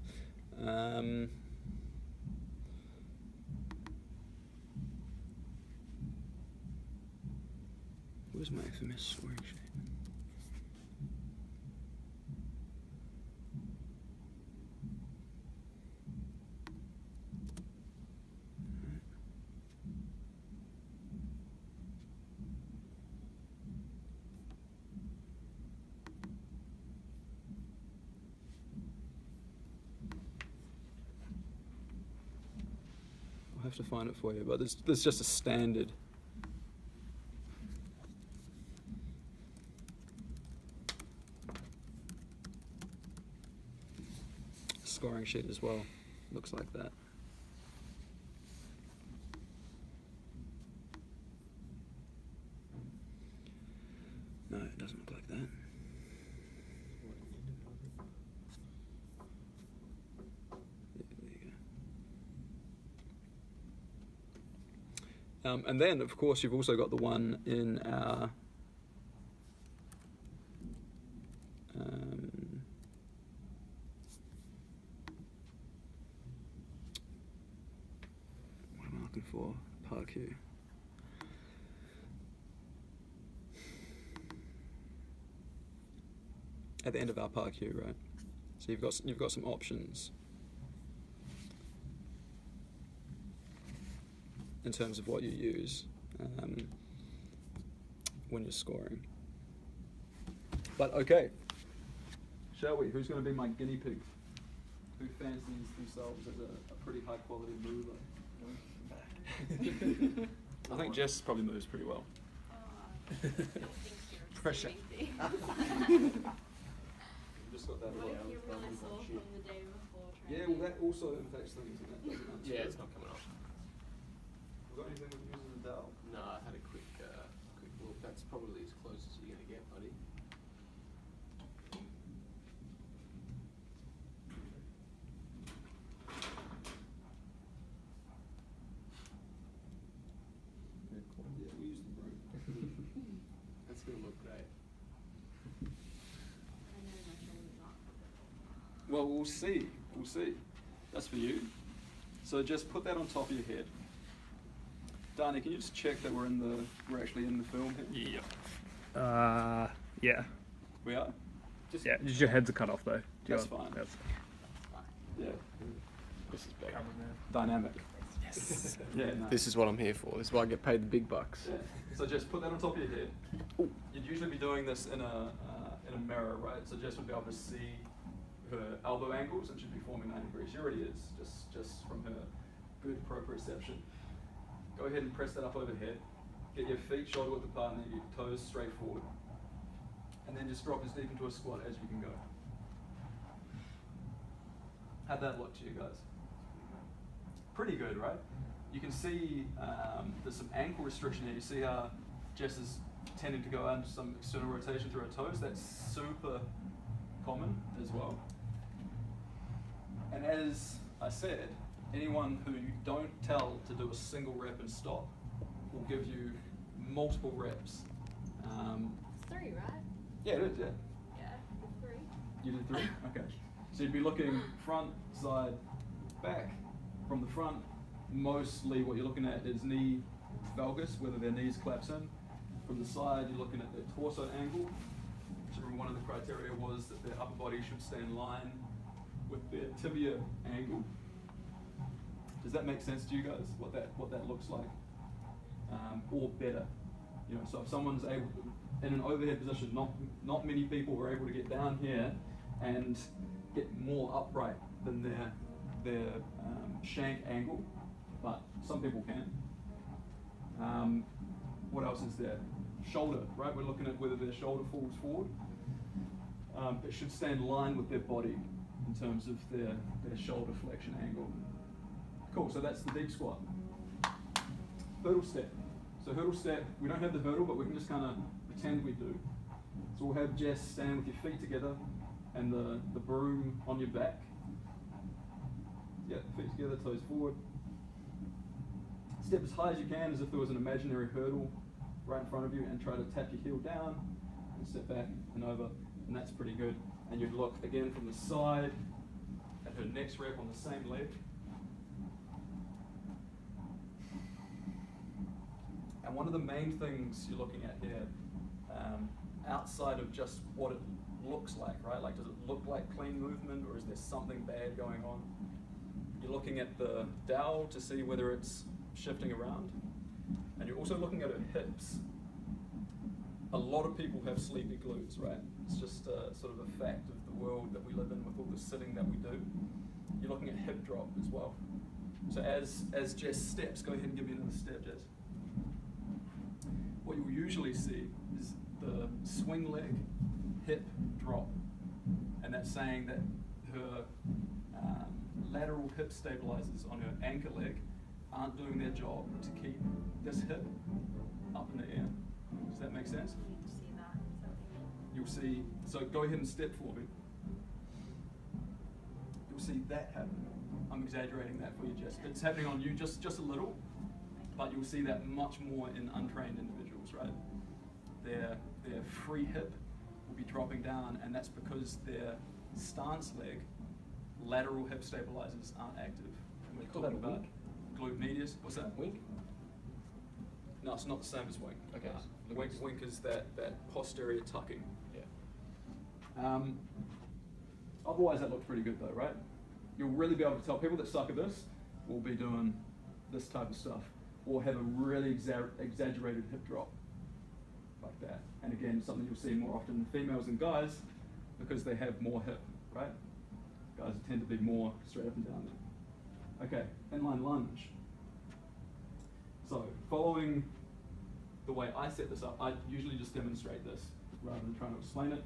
Where's my FMS scoring sheet? I'll have to find it for you, but there's just a standard scoring sheet as well. Looks like that. No, it doesn't look like that. And then, of course, you've also got the one in our what am I looking for? PARQ. At the end of our PARQ, right? So you've got some options in terms of what you use when you're scoring. But okay, shall we? Who's going to be my guinea pig? Who fancies themselves as a pretty high quality mover? I think Jess probably moves pretty well. Pressure. Just got that What right. if you're really sore from the day before training? Yeah, well, that also impacts things, doesn't it? Yeah, it's not coming off. Got anything with using the dowel? No, I had a quick look. That's probably as close as you're gonna get, buddy. Yeah, we use the broom. That's gonna look great. I know my training's not. Well, we'll see. We'll see. That's for you. So just put that on top of your head. Dani, can you just check that we're actually in the film here? Yep. Yeah. We are? Just Yeah, just your heads are cut off though. That's fine. Yeah. This is better. Dynamic. Yes. Yeah, no. This is what I'm here for. This is why I get paid the big bucks. Yeah. So just put that on top of your head. You'd usually be doing this in a mirror, right? So Jess would be able to see her elbow angles and she'd be forming 90 degrees. She already is, just from her good proprioception. Go ahead and press that up overhead. Get your feet shoulder width apart and then your toes straight forward. And then just drop as deep into a squat as you can go. How'd that look to you guys? Pretty good, right? You can see there's some ankle restriction here. You see how Jess is tending to go out into some external rotation through her toes. That's super common as well. And as I said, anyone who you don't tell to do a single rep and stop will give you multiple reps. It's 3, right? Yeah, it is, yeah. Yeah, 3. You did 3? Okay. So you'd be looking front, side, back. From the front, mostly what you're looking at is knee valgus, whether their knees collapse in. From the side, you're looking at their torso angle. So remember, one of the criteria was that their upper body should stay in line with their tibia angle. Does that make sense to you guys? What that looks like, or better? You know, so if someone's able in an overhead position, not many people are able to get down here and get more upright than their shank angle, but some people can. What else is there? Shoulder, right? We're looking at whether their shoulder falls forward. It should stay in line with their body in terms of their shoulder flexion angle. Cool, so that's the deep squat. Hurdle step. So hurdle step, we don't have the hurdle, but we can just kind of pretend we do. So we'll have Jess stand with your feet together and the broom on your back. Yeah, feet together, toes forward. Step as high as you can, as if there was an imaginary hurdle right in front of you, and try to tap your heel down and step back and over, and that's pretty good. And you'd look again from the side at her next rep on the same leg. And one of the main things you're looking at here, outside of just what it looks like, right? Like, does it look like clean movement, or is there something bad going on? You're looking at the dowel to see whether it's shifting around. And you're also looking at her hips. A lot of people have sleepy glutes, right? It's just sort of a fact of the world that we live in with all the sitting that we do. You're looking at hip drop as well. So as Jess steps, go ahead and give me another step, Jess. What you'll usually see is the swing leg, hip drop. And that's saying that her lateral hip stabilizers on her anchor leg aren't doing their job to keep this hip up in the air. Does that make sense? You need to see that. Is that what you mean? You'll see, so go ahead and step for me. You'll see that happen. I'm exaggerating that for you, Jess. It's happening on you just a little, but you'll see that much more in untrained individuals, right? Their free hip will be dropping down, and that's because their stance leg lateral hip stabilizers aren't active. And we're Call talking that a about glute medius. What's that? Wink? No, it's not the same as wink. Okay. Wink is that posterior tucking. Yeah. Otherwise, that looks pretty good though, right? You'll really be able to tell people that suck at this will be doing this type of stuff, or have a really exaggerated hip drop like that. And again, something you'll see more often in females than guys because they have more hip, right? Guys tend to be more straight up and down there. Okay, inline lunge. So, following the way I set this up, I usually just demonstrate this rather than trying to explain it.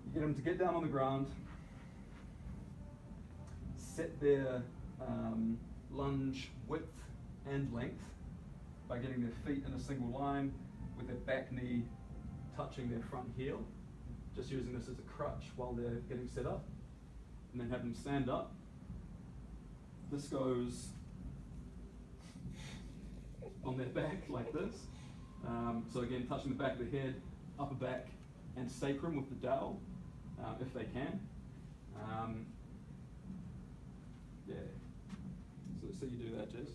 You get them to get down on the ground, set their lunge width and length by getting their feet in a single line with their back knee touching their front heel, just using this as a crutch while they're getting set up, and then have them stand up. This goes on their back like this. So again, touching the back of the head, upper back, and sacrum with the dowel, if they can. Yeah. So let's see you do that, Jess.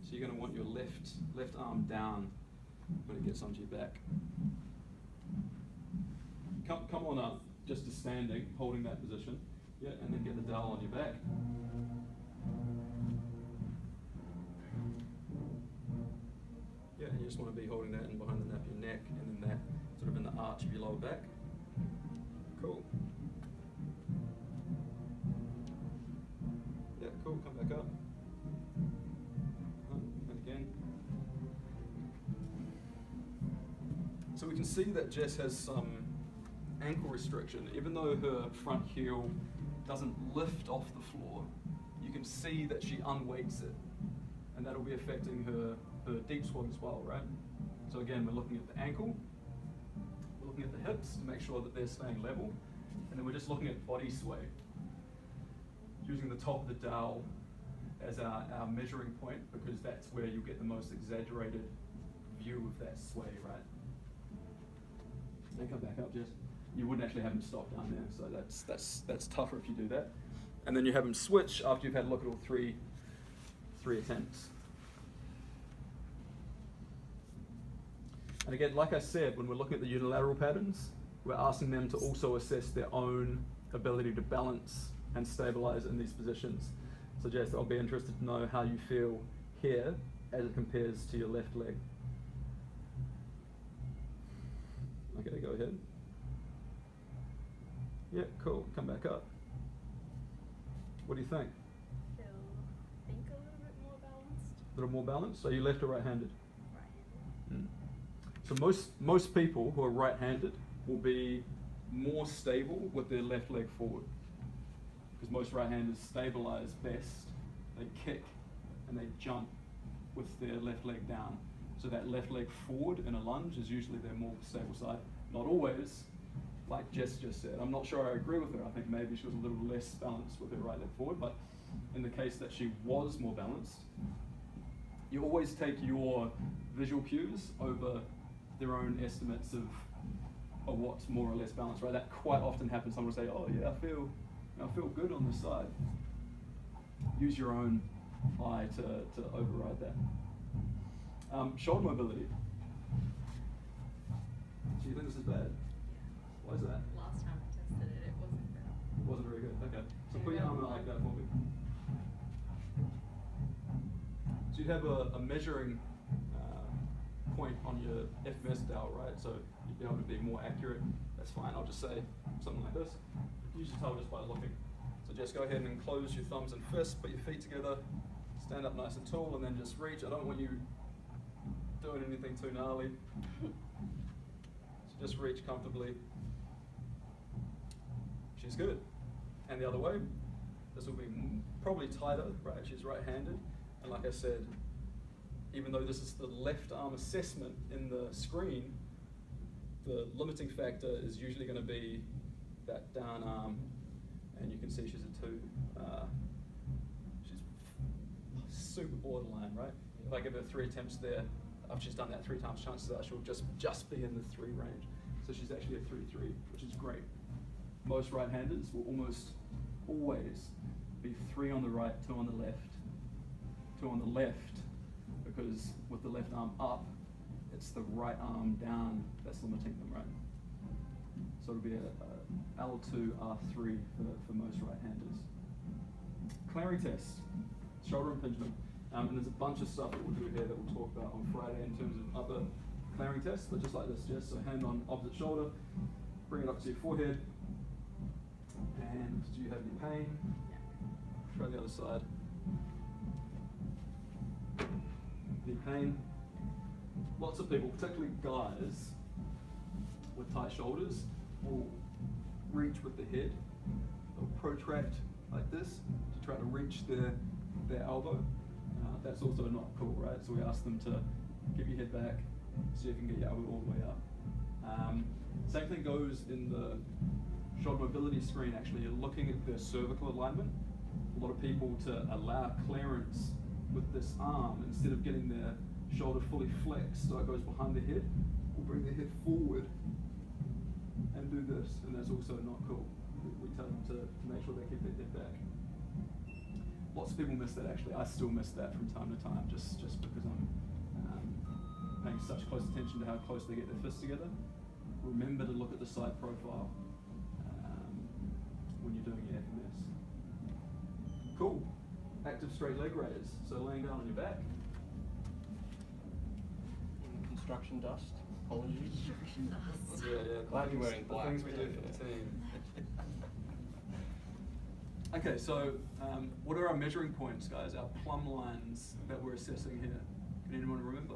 So you're going to want your left arm down when it gets onto your back. Come on up, just to standing, holding that position. Yeah, and then get the dowel on your back. Yeah, and you just want to be holding that in behind the nape of your neck, and then that sort of in the arch of your lower back. Cool. Yeah, cool. Come back up. And again. So we can see that Jess has some ankle restriction. Even though her front heel doesn't lift off the floor, you can see that she unweights it. And that'll be affecting her deep squat as well, right? So again, we're looking at the ankle, we're looking at the hips to make sure that they're staying level, and then we're just looking at body sway, using the top of the dowel as our measuring point, because that's where you'll get the most exaggerated view of that sway, right? They come back up, Jess. You wouldn't actually have them stop down there, so that's tougher if you do that. And then you have them switch after you've had a look at all three attempts. And again, like I said, when we're looking at the unilateral patterns, we're asking them to also assess their own ability to balance and stabilize in these positions. So Jess, I'll be interested to know how you feel here as it compares to your left leg. Okay, go ahead. Yeah, cool, come back up. What do you think? Feel, I think a little bit more balanced. A little more balanced? So you left or right-handed? Right-handed. So most people who are right-handed will be more stable with their left leg forward, because most right-handers stabilize best. They kick and they jump with their left leg down. So that left leg forward in a lunge is usually their more stable side. Not always, like Jess just said. I'm not sure I agree with her. I think maybe she was a little less balanced with her right leg forward, but in the case that she was more balanced, you always take your visual cues over their own estimates of what's more or less balanced, right? That quite often happens. Someone will say, oh yeah, I feel good on this side. Use your own eye to override that. Shoulder mobility. Do you think this is bad? Why is that? Last time I tested it, it wasn't very It wasn't very good. Okay. So put your arm out like that for me. So you'd have a measuring point on your FMS dial, right? So you'd be able to be more accurate. That's fine. I'll just say something like this. You should tell just by looking. So just go ahead and close your thumbs and fists, put your feet together, stand up nice and tall, and then just reach. I don't want you doing anything too gnarly. So just reach comfortably. She's good. And the other way, this will be probably tighter, right? She's right-handed. And like I said, even though this is the left arm assessment in the screen, the limiting factor is usually going to be that down arm. And you can see she's a 2. She's super borderline, right? If I give her 3 attempts there, after she's done that 3 times, chances are she'll just be in the 3 range. So she's actually a 3-3, which is great. Most right-handers will almost always be 3 on the right, 2 on the left, 2 on the left, because with the left arm up, it's the right arm down that's limiting them, right? So it'll be a L2, R3 for most right-handers. Clearing test, shoulder impingement. And there's a bunch of stuff that we'll do here that we'll talk about on Friday in terms of other clearing tests, but just like this, Jess. So hand on opposite shoulder, bring it up to your forehead. And do you have any pain? Try the other side. Any pain? Lots of people, particularly guys with tight shoulders, will reach with the head. They'll protract like this to try to reach their elbow. That's also not cool, right? So we ask them to keep your head back, see if you can get your elbow all the way up. Same thing goes in the shoulder mobility screen. Actually, you're looking at the cervical alignment. A lot of people, to allow clearance with this arm, instead of getting their shoulder fully flexed so it goes behind the head, will bring their head forward and do this, and that's also not cool. We tell them to make sure they keep their head back. Lots of people miss that, actually. I still miss that from time to time, just because I'm paying such close attention to how close they get their fists together. Remember to look at the side profile when you're doing your FMS. Cool. Active straight leg raise. So laying down on your back. Construction dust. Apologies. Yeah. Glad you're wearing black. The things we do for the team. Okay, so what are our measuring points, guys? Our plumb lines that we're assessing here. Can anyone remember?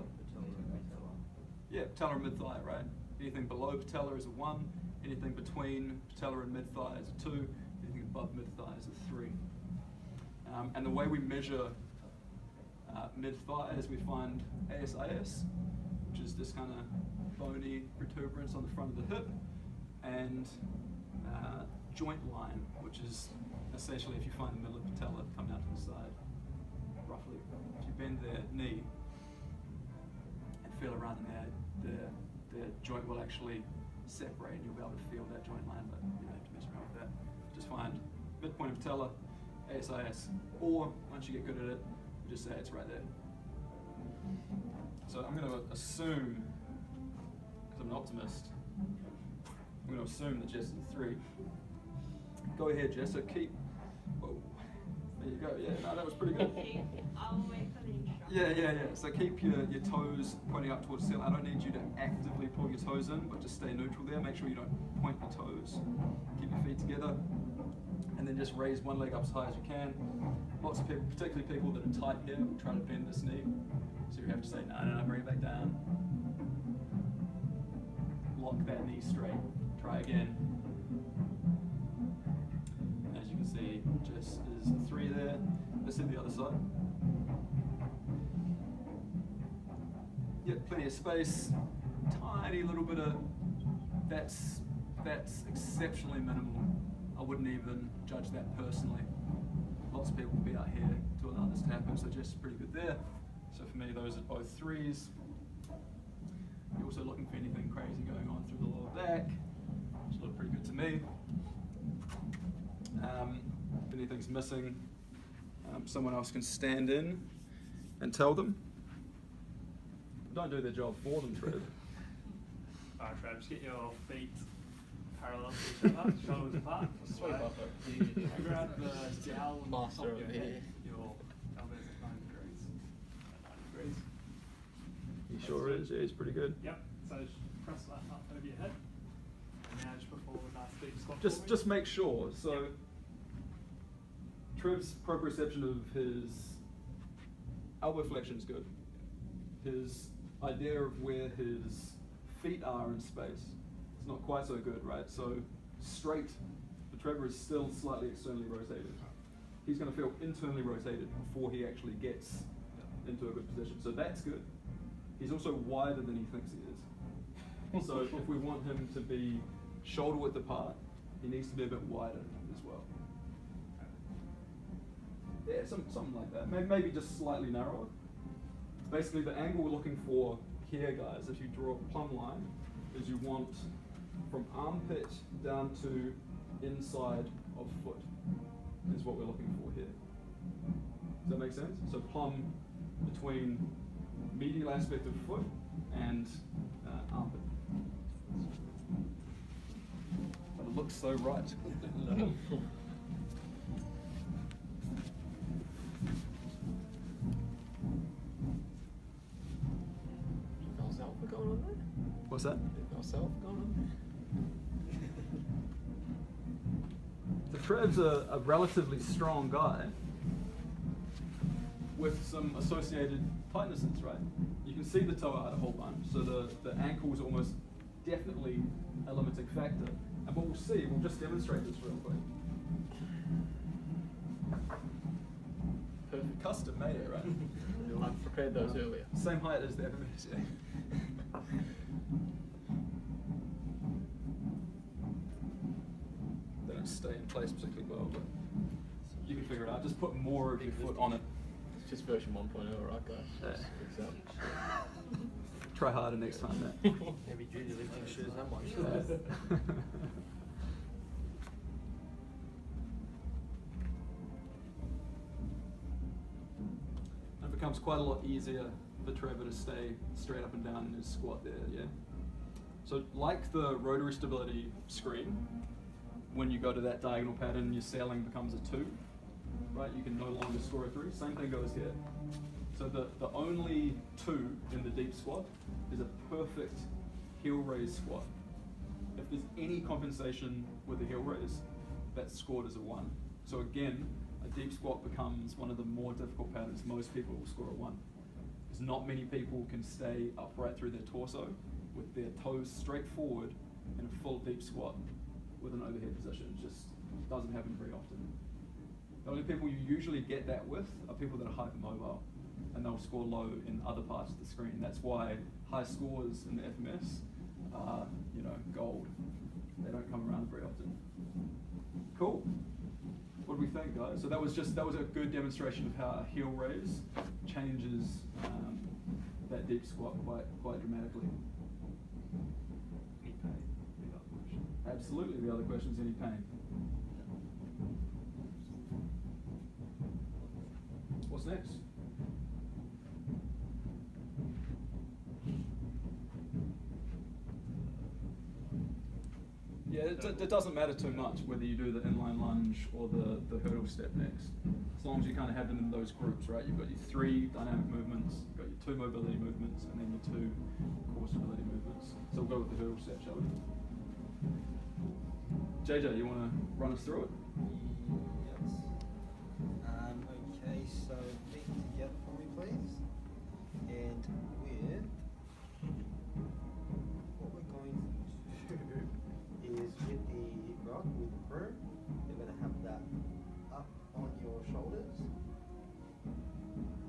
Yeah, patellar mid-thigh, right? Anything below patella is a 1. Anything between patella and mid-thigh is a 2. Anything above mid-thigh is a 3. And the way we measure mid-thigh is we find ASIS, which is this kind of bony protuberance on the front of the hip, and joint line, which is essentially if you find the middle of patella come out to the side, roughly. If you bend their knee and feel around in there, the joint will actually separate and you'll be able to feel that joint line, but you don't have to mess around with that. Just find midpoint of patella, ASIS, or once you get good at it, you just say it's right there. So I'm going to assume, because I'm an optimist, I'm going to assume that Jess is a 3. Go ahead, Jess, so keep, whoa, there you go, yeah, no, that was pretty good. I'll wait for the instructions. Yeah. So keep your toes pointing up towards the ceiling. I don't need you to actively pull your toes in, but just stay neutral there. Make sure you don't point your toes. Keep your feet together. And then just raise one leg up as high as you can. Lots of people, particularly people that are tight here, will try to bend this knee. So you have to say, no, bring it back down. Lock that knee straight. Try again. As you can see, Jess is a 3 there. Let's hit the other side. Yep, plenty of space. Tiny little bit of, that's exceptionally minimal. I wouldn't even judge that personally. Lots of people will be out here to allow this to happen, so Jess is pretty good there. So for me, those are both 3s. You're also looking for anything crazy going on through the lower back, which look pretty good to me. If anything's missing, someone else can stand in and tell them. Don't do their job for them, Trev. Alright, Trev, just get your feet parallel to each other, shoulders apart. Sweep up Grab the jowl and Master top over your here. head. Your elbows at 90 degrees. At 90 degrees. He sure is, yeah, he's pretty good. Yep, so just press that up over your head. And now just perform a nice deep squat. Just make sure. So Trev's proprioception of his elbow flexion is good. His idea of where his feet are in space is not quite so good, right? So straight, the Trevor is still slightly externally rotated. He's going to feel internally rotated before he actually gets into a good position. So that's good. He's also wider than he thinks he is. So if we want him to be shoulder width apart, he needs to be a bit wider as well. Yeah, something like that. Maybe just slightly narrower. Basically, the angle we're looking for here, guys, if you draw a plumb line, is you want from armpit down to inside of foot is what we're looking for here. Does that make sense? So plumb between medial aspect of foot and armpit. But it looks so right. Going on there? What's that? Myself going on The Trev's a relatively strong guy with some associated tightnesses, right? You can see the toe out a whole bunch, so the ankle is almost definitely a limiting factor. And what we'll see, we'll just demonstrate this real quick. Perfect custom made it, right? there? I prepared those earlier. Same height as the FMS, yeah. They don't stay in place particularly well, but you can figure it out. Just put more of your foot on it. It's just version 1.0, right, guys? Just fix up. Try harder next time, Matt. Maybe junior lifting shoes, that much. It becomes quite a lot easier for Trevor to stay straight up and down in his squat there, yeah? So like the rotary stability screen, when you go to that diagonal pattern, your sailing becomes a 2, right? You can no longer score a 3. Same thing goes here. So the only 2 in the deep squat is a perfect heel raise squat. If there's any compensation with the heel raise, that's scored as a 1. So again, a deep squat becomes one of the more difficult patterns. Most people will score a 1. Because not many people can stay upright through their torso with their toes straight forward in a full deep squat with an overhead position. It just doesn't happen very often. The only people you usually get that with are people that are hypermobile, and they'll score low in other parts of the screen. That's why high scores in the FMS are, gold. They don't come around very often. Cool. What do we think, guys? So that was a good demonstration of how a heel raise changes that deep squat quite dramatically. Any pain? Any other question? Absolutely. The other question is any pain. What's next? Yeah, it doesn't matter too much whether you do the inline lunge or the hurdle step next. As long as you kind of have them in those groups, right? You've got your 3 dynamic movements, you've got your 2 mobility movements, and then your 2 core stability movements. So we'll go with the hurdle step, shall we? JJ, you want to run us through it? Yes. Okay, so feet together for me, please. And with what we're going to do is with the rod, with the broom, you're going to have that up on your shoulders.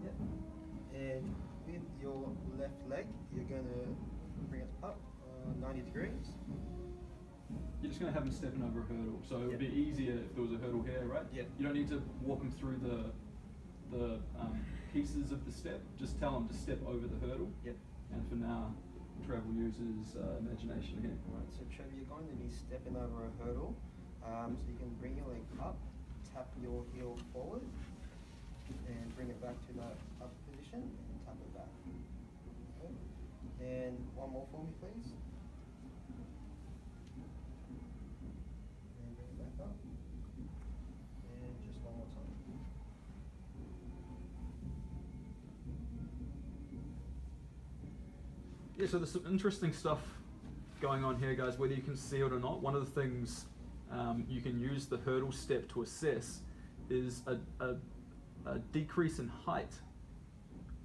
Yep. And with your left leg, you're going to bring it up 90 degrees. You're just going to have them stepping over a hurdle. So it would Yep. be easier if there was a hurdle here, right? Yep. You don't need to walk them through the pieces of the step. Just tell them to step over the hurdle. Yep. And for now, Trevor uses imagination here. Right, so Trevor, you're going to be stepping over a hurdle. So you can bring your leg up, tap your heel forward, and bring it back to that up position, and tap it back. Okay. And one more for me, please. And bring it back up. And just one more time. Yeah, so there's some interesting stuff going on here, guys, whether you can see it or not. One of the things you can use the hurdle step to assess is a decrease in height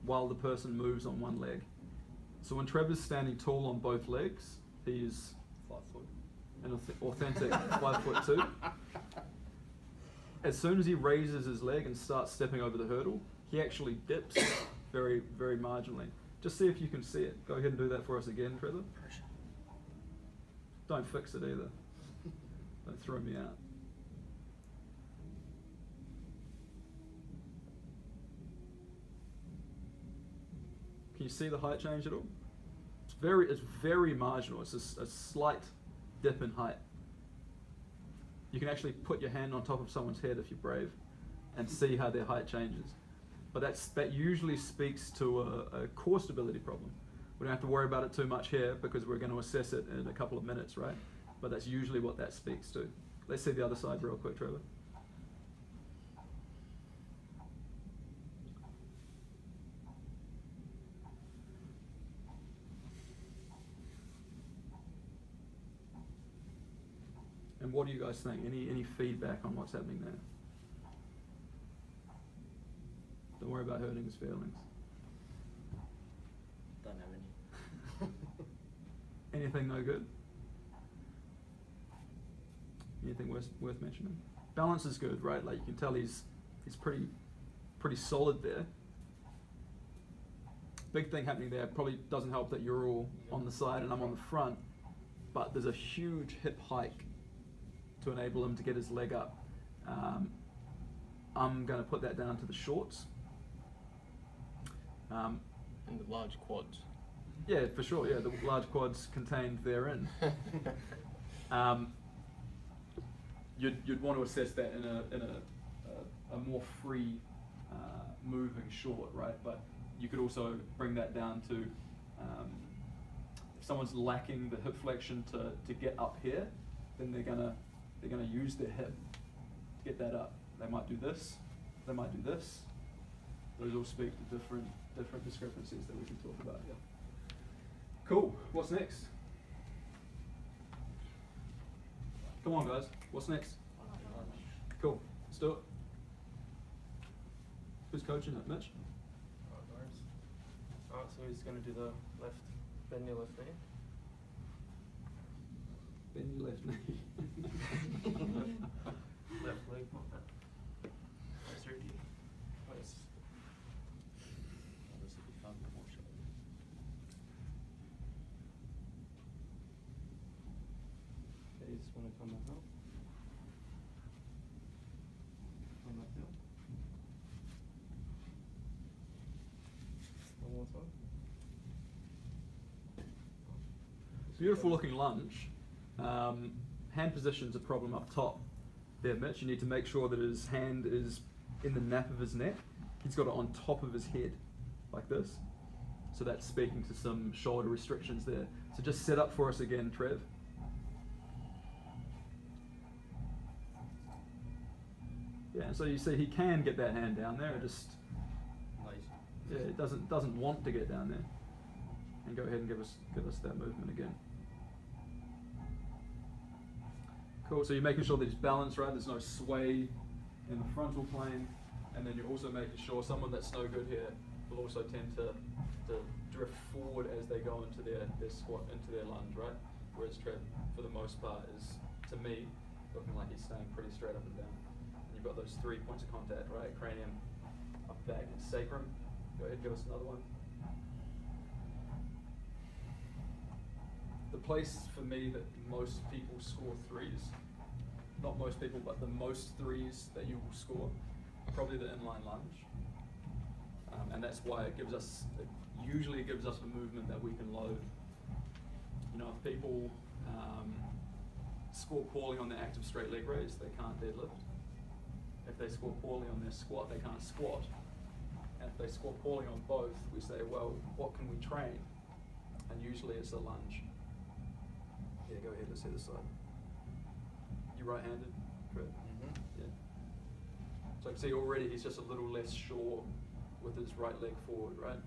while the person moves on one leg. So when Trevor's standing tall on both legs, he's 5 foot. an authentic 5'2". As soon as he raises his leg and starts stepping over the hurdle, he actually dips very, very marginally. Just see if you can see it. Go ahead and do that for us again, Trevor. Don't fix it either. Don't throw me out. Can you see the height change at all? It's very marginal. It's a slight dip in height. You can actually put your hand on top of someone's head if you're brave and see how their height changes. But that usually speaks to a core stability problem. We don't have to worry about it too much here because we're going to assess it in a couple of minutes, right? But that's usually what that speaks to. Let's see the other side real quick, Trevor. And what do you guys think? Any feedback on what's happening there? Don't worry about hurting his feelings. Don't have any. Anything no good? Anything worth mentioning? Balance is good, right? Like you can tell he's pretty solid there. Big thing happening there. Probably doesn't help that you're all on the side and I'm on the front, but there's a huge hip hike to enable him to get his leg up. I'm going to put that down to the shorts. And the large quads. Yeah, for sure. Yeah, the large quads contained therein. You'd want to assess that in a more free moving short, right? But you could also bring that down to if someone's lacking the hip flexion to get up here, then they're gonna use their hip to get that up. They might do this. They might do this. Those all speak to different discrepancies that we can talk about. Yeah. Cool. What's next? Come on, guys. What's next? Cool. Let's do it. Who's coaching it, Mitch? Alright, so he's going to do the left, bend your left knee. Bend your left knee. Left leg. Closer to you. Close. This will be fun, more shoulder. Okay, you just want to come back up. Come back down. One more time. Beautiful looking lunge. Hand position's a problem up top there, Mitch. You need to make sure that his hand is in the nape of his neck. He's got it on top of his head, like this. So that's speaking to some shoulder restrictions there. So just set up for us again, Trev. Yeah, so you see he can get that hand down there, it just it doesn't want to get down there. And go ahead and give us that movement again. Cool, so you're making sure that he's balanced, right? There's no sway in the frontal plane. And then you're also making sure someone that's no good here will also tend to drift forward as they go into their squat, into their lunge, right? Whereas Trev, for the most part, is, to me, looking like he's staying pretty straight up and down. And you've got those 3 points of contact, right? Cranium, up, back, and sacrum. Go ahead, give us another one. The place for me that most people score threes, not most people, but the most threes that you will score, probably the inline lunge. And that's why it usually gives us a movement that we can load. You know, if people score poorly on their active straight leg raise, they can't deadlift. If they score poorly on their squat, they can't squat. And if they score poorly on both, we say, well, what can we train? And usually it's a lunge. Yeah, go ahead, let's hit the side. You right-handed, correct? Mm-hmm. Yeah. So I can see already he's just a little less sure with his right leg forward, right?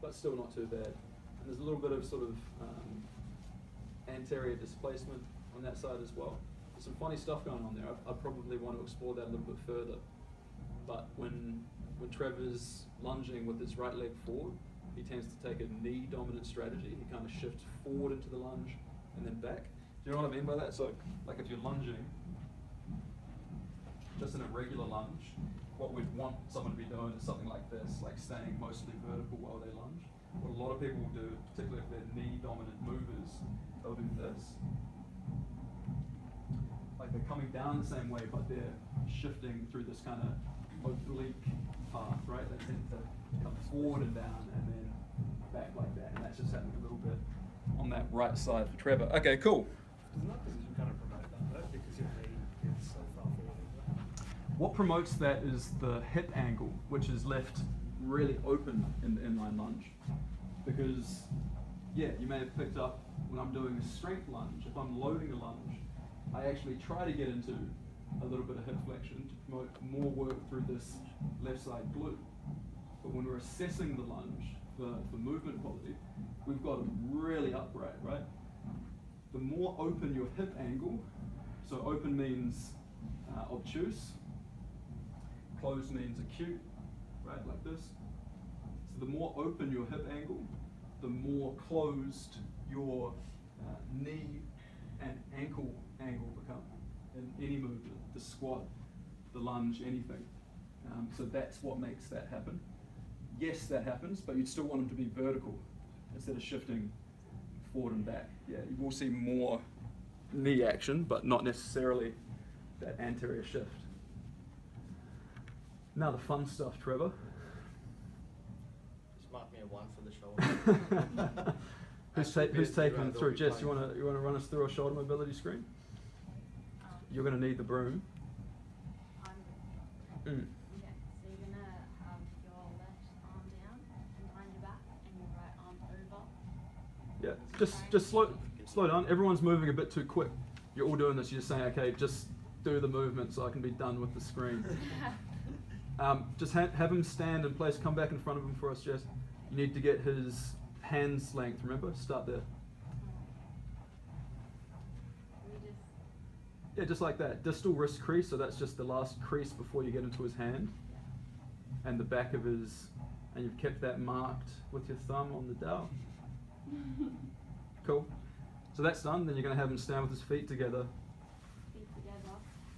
But still not too bad. And there's a little bit of sort of anterior displacement on that side as well. There's some funny stuff going on there. I probably want to explore that a little bit further. But when Trevor's lunging with his right leg forward, he tends to take a knee dominant strategy. He kind of shifts forward into the lunge and then back. Do you know what I mean by that? So, like if you're lunging, just in a regular lunge, what we'd want someone to be doing is something like this, like staying mostly vertical while they lunge. What a lot of people will do, particularly if they're knee dominant movers, they'll do this. Like they're coming down the same way, but they're shifting through this kind of oblique path, right? They tend to come forward and down and then back like that. And that's just happening a little bit on that right side for Trevor. Okay, cool. Doesn't that position kind of promote that though? Because your knee is so far forward, isn't it? What promotes that is the hip angle, which is left really open in the inline lunge. Because, yeah, you may have picked up when I'm doing a strength lunge, if I'm loading a lunge, I actually try to get into a little bit of hip flexion to promote more work through this left side glute. But when we're assessing the lunge for movement quality, we've got to really upright, right? The more open your hip angle, so open means obtuse, closed means acute, right, like this. So the more open your hip angle, the more closed your knee and ankle angle become in any movement, the squat, the lunge, anything. So that's what makes that happen. Yes, that happens, but you'd still want them to be vertical instead of shifting forward and back. Yeah, you will see more knee action, but not necessarily that anterior shift. Now the fun stuff, Trevor. Just mark me a 1 for the shoulder. Who's taking them through? Jess, you wanna run us through a shoulder mobility screen? You're gonna need the broom. Okay, so you're gonna have your left arm down behind your back and your right arm over. Yeah, just slow down. Everyone's moving a bit too quick. You're all doing this. You're just saying, okay, just do the movement so I can be done with the screen. Just have him stand in place. Come back in front of him for us, Jess. You need to get his hand's length. Remember, start there. Yeah, just like that. Distal wrist crease, so that's just the last crease before you get into his hand. And the back of his and you've kept that marked with your thumb on the dowel. Cool. So that's done. Then you're going to have him stand with his feet together. Feet together.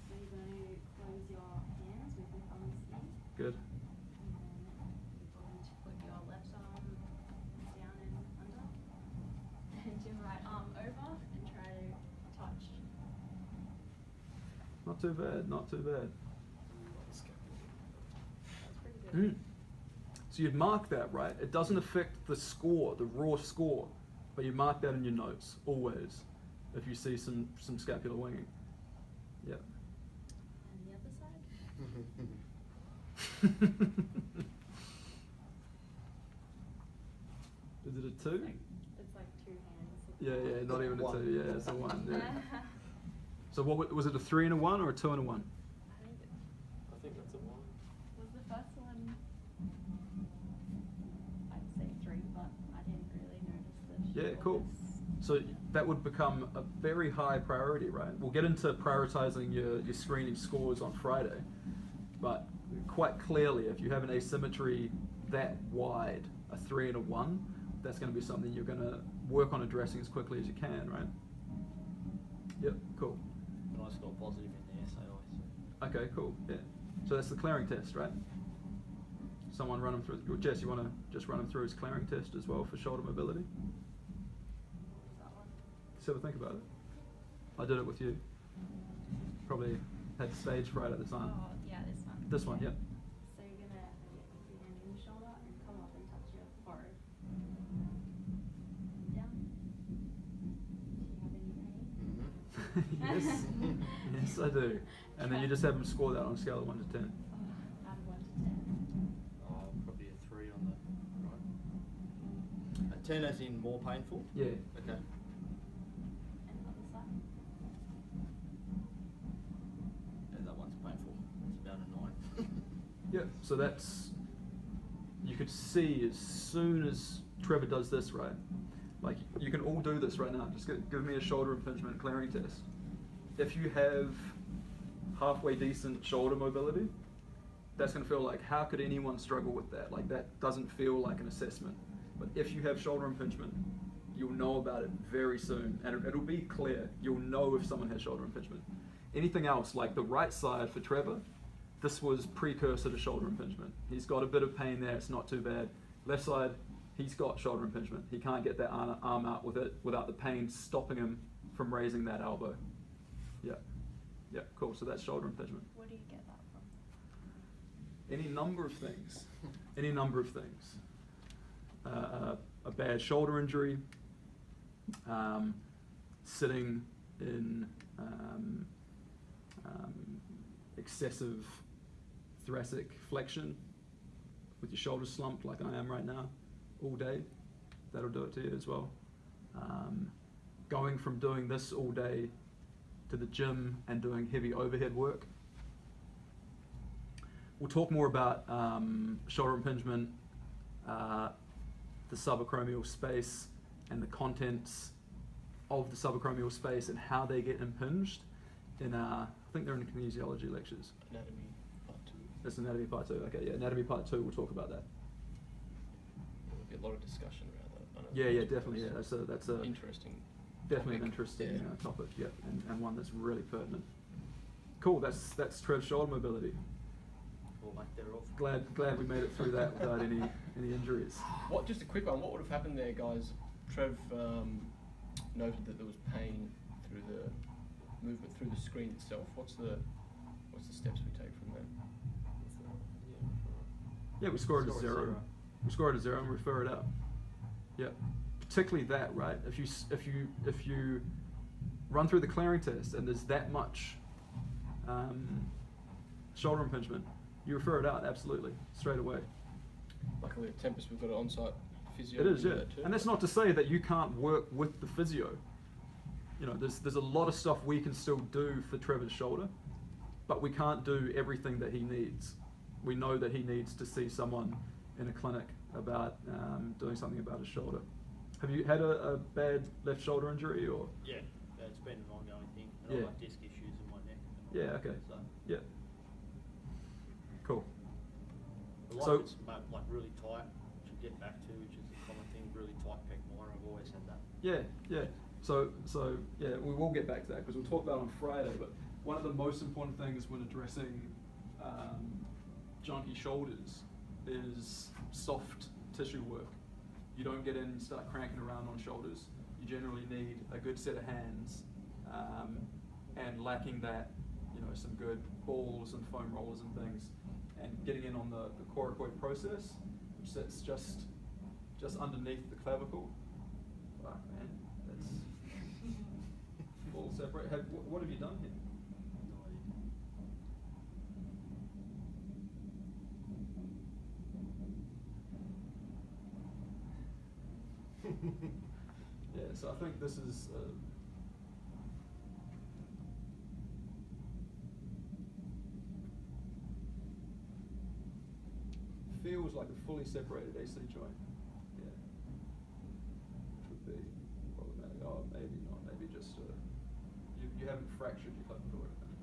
So you're going to close your hands with your thumbs in. Good. And then you're going to put your left arm down and under. And your right arm over and try to touch. Not too bad. Not too bad. That's pretty good. So you'd mark that, right? It doesn't affect the score, the raw score, but you mark that in your notes always if you see some scapular winging. Yep. And the other side? Is it a 2? It's like 2 hands. Yeah, not even a One. 2. Yeah, it's a 1. Yeah. So what was it, a 3 and a 1 or a 2 and a 1? I think that's a 1. Was the first one? I'd say 3, but I didn't really notice the. Yeah, cool. So that would become a very high priority, right? We'll get into prioritizing your screening scores on Friday, but quite clearly, if you have an asymmetry that wide, a 3 and a 1, that's going to be something you're going to work on addressing as quickly as you can, right? Yep, cool. But I scored positive in the SAI. So. Okay, cool. Yeah. So that's the clearing test, right? Someone run him through. Jess, you want to just run him through his clearing test as well for shoulder mobility? Just have a think about it. I did it with you. Probably had stage fright at the time. Oh, yeah, this one. This one, yep. So you're going to have your hand in the shoulder and come up and touch your forehead. Down. Do you have any pain? Yes. Yes, I do. And then you just have him score that on a scale of 1 to 10. Out of 1 to 10. Oh, probably a 3 on the right. A 10 as in more painful? Yeah. Okay. And other side. Yeah, that one's painful. It's about a 9. Yep. So that's, you could see as soon as Trevor does this, right? Like, you can all do this right now. Just give me a shoulder impingement clearing test. If you have halfway decent shoulder mobility, that's going to feel like, how could anyone struggle with that? Like, that doesn't feel like an assessment. But if you have shoulder impingement, you'll know about it very soon, and it'll be clear. You'll know if someone has shoulder impingement. Anything else, like the right side for Trevor, this was precursor to shoulder impingement. He's got a bit of pain there, it's not too bad. Left side, he's got shoulder impingement. He can't get that arm out with it without the pain stopping him from raising that elbow. Yeah. Yeah, cool. So that's shoulder impingement. Where do you get that from? Any number of things. Any number of things. A bad shoulder injury, sitting in excessive thoracic flexion with your shoulders slumped like I am right now all day, that'll do it to you as well. Going from doing this all day to the gym and doing heavy overhead work. We'll talk more about shoulder impingement, the subacromial space and the contents of the subacromial space and how they get impinged in I think they're in the kinesiology lectures. Anatomy part 2. That's anatomy part 2. Okay, yeah, anatomy part 2. We'll talk about that. There'll be a lot of discussion around that. I know Yeah, that's definitely. Yeah, that's a interesting. definitely an topic. interesting Yeah. topic. Yeah, and one that's really pertinent. Cool. That's Trev's shoulder mobility. Or lack thereof. Glad we made it through that without any injuries. What? Just a quick one. What would have happened there, guys? Trev noted that there was pain through the movement through the screen itself. What's the steps we take from there? Yeah, we score it as Score it 0. 0. We score it as 0 and refer it out. Yeah, particularly that, right? If you run through the clearing test and there's that much shoulder impingement, you refer it out absolutely straight away. Luckily at Tempest we've got an on-site physio. It is, to do yeah. that too. And that's not to say that you can't work with the physio. You know, there's a lot of stuff we can still do for Trevor's shoulder, but we can't do everything that he needs. We know that he needs to see someone in a clinic about doing something about his shoulder. Have you had a bad left shoulder injury or? Yeah, it's been an ongoing thing. And Yeah. I've got disc issues in my neck. Yeah, okay. So Yeah. Cool. we A lot So- of it's like really tight, which you get back to, which is a common thing, really tight pec minor, I've always had that. Yeah. So yeah, we will get back to that because we'll talk about it on Friday. But one of the most important things when addressing junky shoulders is soft tissue work. You don't get in and start cranking around on shoulders. You generally need a good set of hands, and lacking that, some good balls and foam rollers and things, and getting in on the coracoid process, which sits just underneath the clavicle. Fuck, man, that's full separate. What have you done here? Yeah, so I think this is feels like a fully separated AC joint. Yeah, which would be problematic. Oh, maybe not. Maybe just you haven't fractured your clavicle or anything.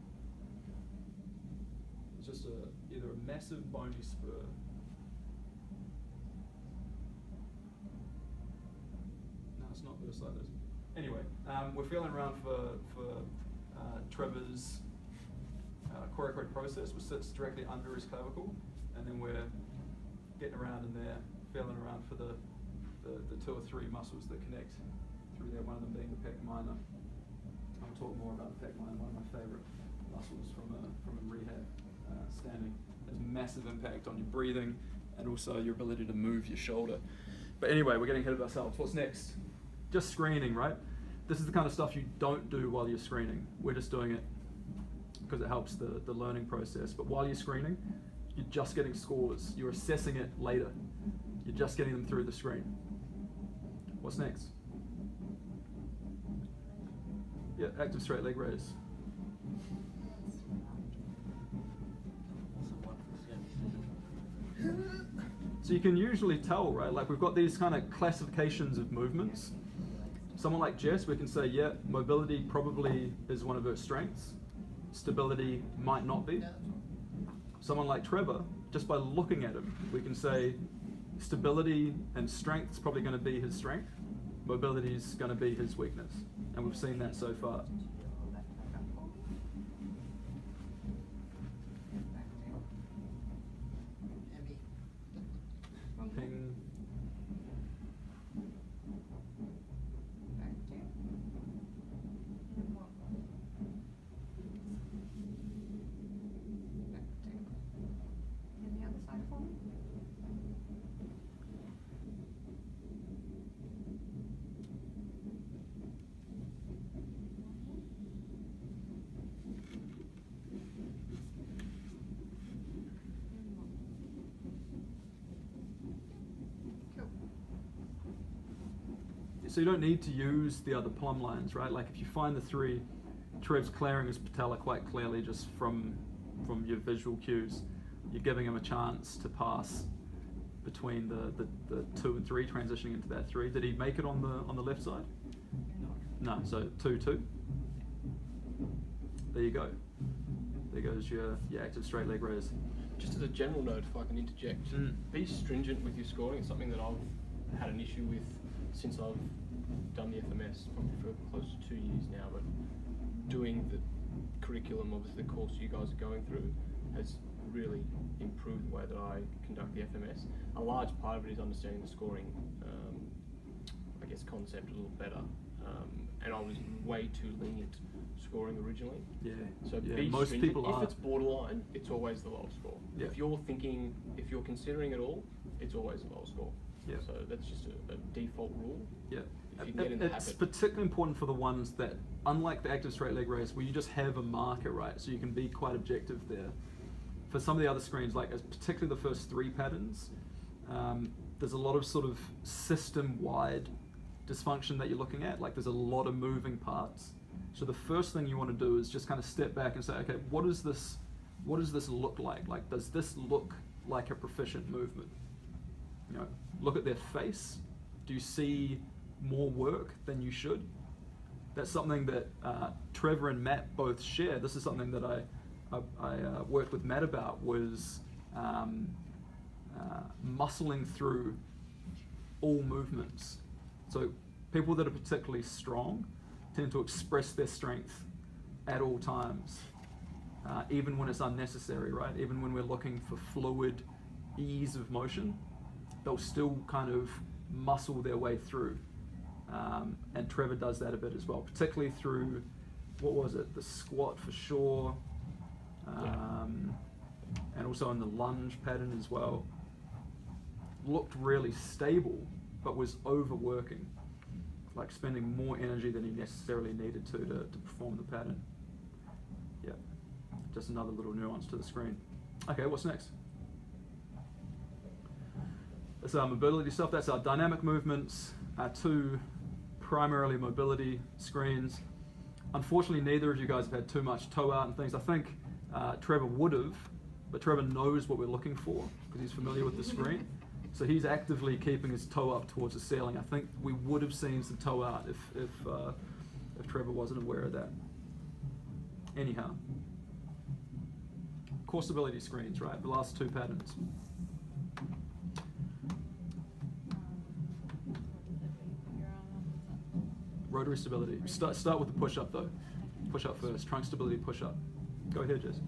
It's just either a massive bony spur. No, it's not bursitis. Anyway, we're feeling around for Trevor's coracoid process, which sits directly under his clavicle, and then we're getting around in there, feeling around for the 2 or 3 muscles that connect through there, one of them being the pec minor. I'll talk more about the pec minor, one of my favourite muscles from a rehab standing. Has massive impact on your breathing and also your ability to move your shoulder. But anyway, we're getting ahead of ourselves. What's next? Just screening, right? This is the kind of stuff you don't do while you're screening. We're just doing it because it helps the learning process. But while you're screening, you're just getting scores. You're assessing it later. You're just getting them through the screen. What's next? Yeah, active straight leg raise. So you can usually tell, right? Like we've got these kind of classifications of movements. Someone like Jess, we can say, yeah, mobility probably is one of her strengths. Stability might not be. Someone like Trevor, just by looking at him, we can say stability and strength is probably going to be his strength. Mobility is going to be his weakness. And we've seen that so far. Ping. And the other side for me. Cool. So you don't need to use the other plumb lines, right? Like if you find the 3, Trev's clearing his patella quite clearly just from your visual cues. You're giving him a chance to pass between the 2 and 3, transitioning into that 3. Did he make it on the left side? No. So 2-2. There you go. There goes your active straight leg raise. Just as a general note, if I can interject, be stringent with your scoring. It's something that I've had an issue with since I've done the FMS, probably for close to 2 years now, but doing the curriculum, obviously the course you guys are going through, has really improved the way that I conduct the FMS. A large part of it is understanding the scoring, I guess, concept a little better. And I was way too lenient scoring originally. Yeah. So yeah, be most stringent. people If are. it's borderline, it's always the lowest score. Yeah. If you're considering it all, it's always the lowest score. Yeah. So that's just a default rule. Yeah. If you can get in the It's habit. particularly important for the ones that, unlike the active straight leg raise, where you just have a marker, right? So you can be quite objective there. For some of the other screens, like particularly the first 3 patterns, there's a lot of sort of system-wide dysfunction that you're looking at. Like there's a lot of moving parts. So the first thing you want to do is just kind of step back and say, okay, what does this look like? Like, does this look like a proficient movement? You know, look at their face. Do you see more work than you should? That's something that Trevor and Matt both share. This is something that I worked with Matt about, was muscling through all movements. So people that are particularly strong tend to express their strength at all times, even when it's unnecessary, right? Even when we're looking for fluid ease of motion, they'll still kind of muscle their way through. And Trevor does that a bit as well, particularly through, what was it, the squat for sure, and also in the lunge pattern as well. Looked really stable, but was overworking, like spending more energy than he necessarily needed to perform the pattern. Yeah, just another little nuance to the screen. Okay, what's next? That's our mobility stuff. That's our dynamic movements, our two primarily mobility screens. Unfortunately, neither of you guys have had too much toe out and things. I think Trevor would have, but Trevor knows what we're looking for because he's familiar with the screen. So he's actively keeping his toe up towards the ceiling. I think we would have seen some toe out if Trevor wasn't aware of that. Anyhow, core stability screens, right? The last two patterns. Rotary stability. Start with the push-up though. Push-up first. Trunk stability push-up. Go ahead, Jess.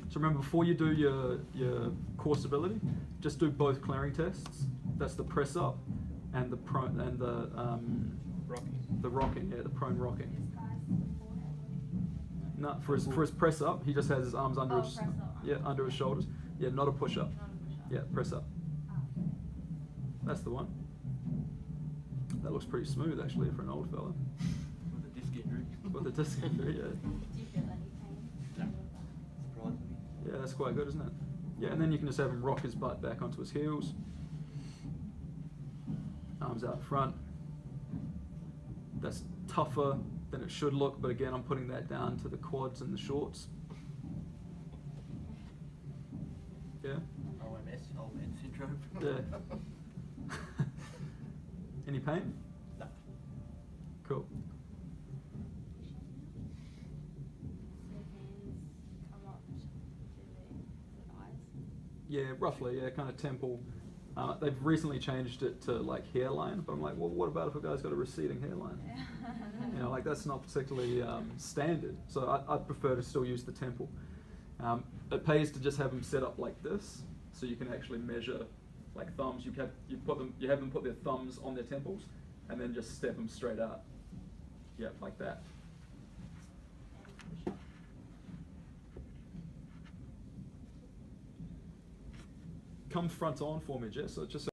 So remember, before you do your core stability, just do both clearing tests. That's the press up and the rocking. The rocking, yeah, the prone rocking. No, for his press up, he just has his arms under his under his shoulders. Yeah, not a push up. Yeah, press up. That's the one. That looks pretty smooth actually for an old fella. With a disc injury. With a disc injury, yeah. Do you feel any pain? No. Surprisingly. Yeah, that's quite good, isn't it? Yeah, and then you can just have him rock his butt back onto his heels. Arms out front. That's tougher than it should look, but again, I'm putting that down to the quads and the shorts. Yeah? OMS, old man syndrome. Yeah. Any pain? No. Cool. So hands come up to the eyes. Yeah, roughly, yeah, kind of temple. They've recently changed it to like hairline, but I'm like, well, what about if a guy's got a receding hairline? You know, like that's not particularly standard. So I'd prefer to still use the temple. It pays to just have them set up like this, so you can actually measure like thumbs. You have them put their thumbs on their temples, and then just step them straight out. Yeah, like that. Come front on for me, Jess. So just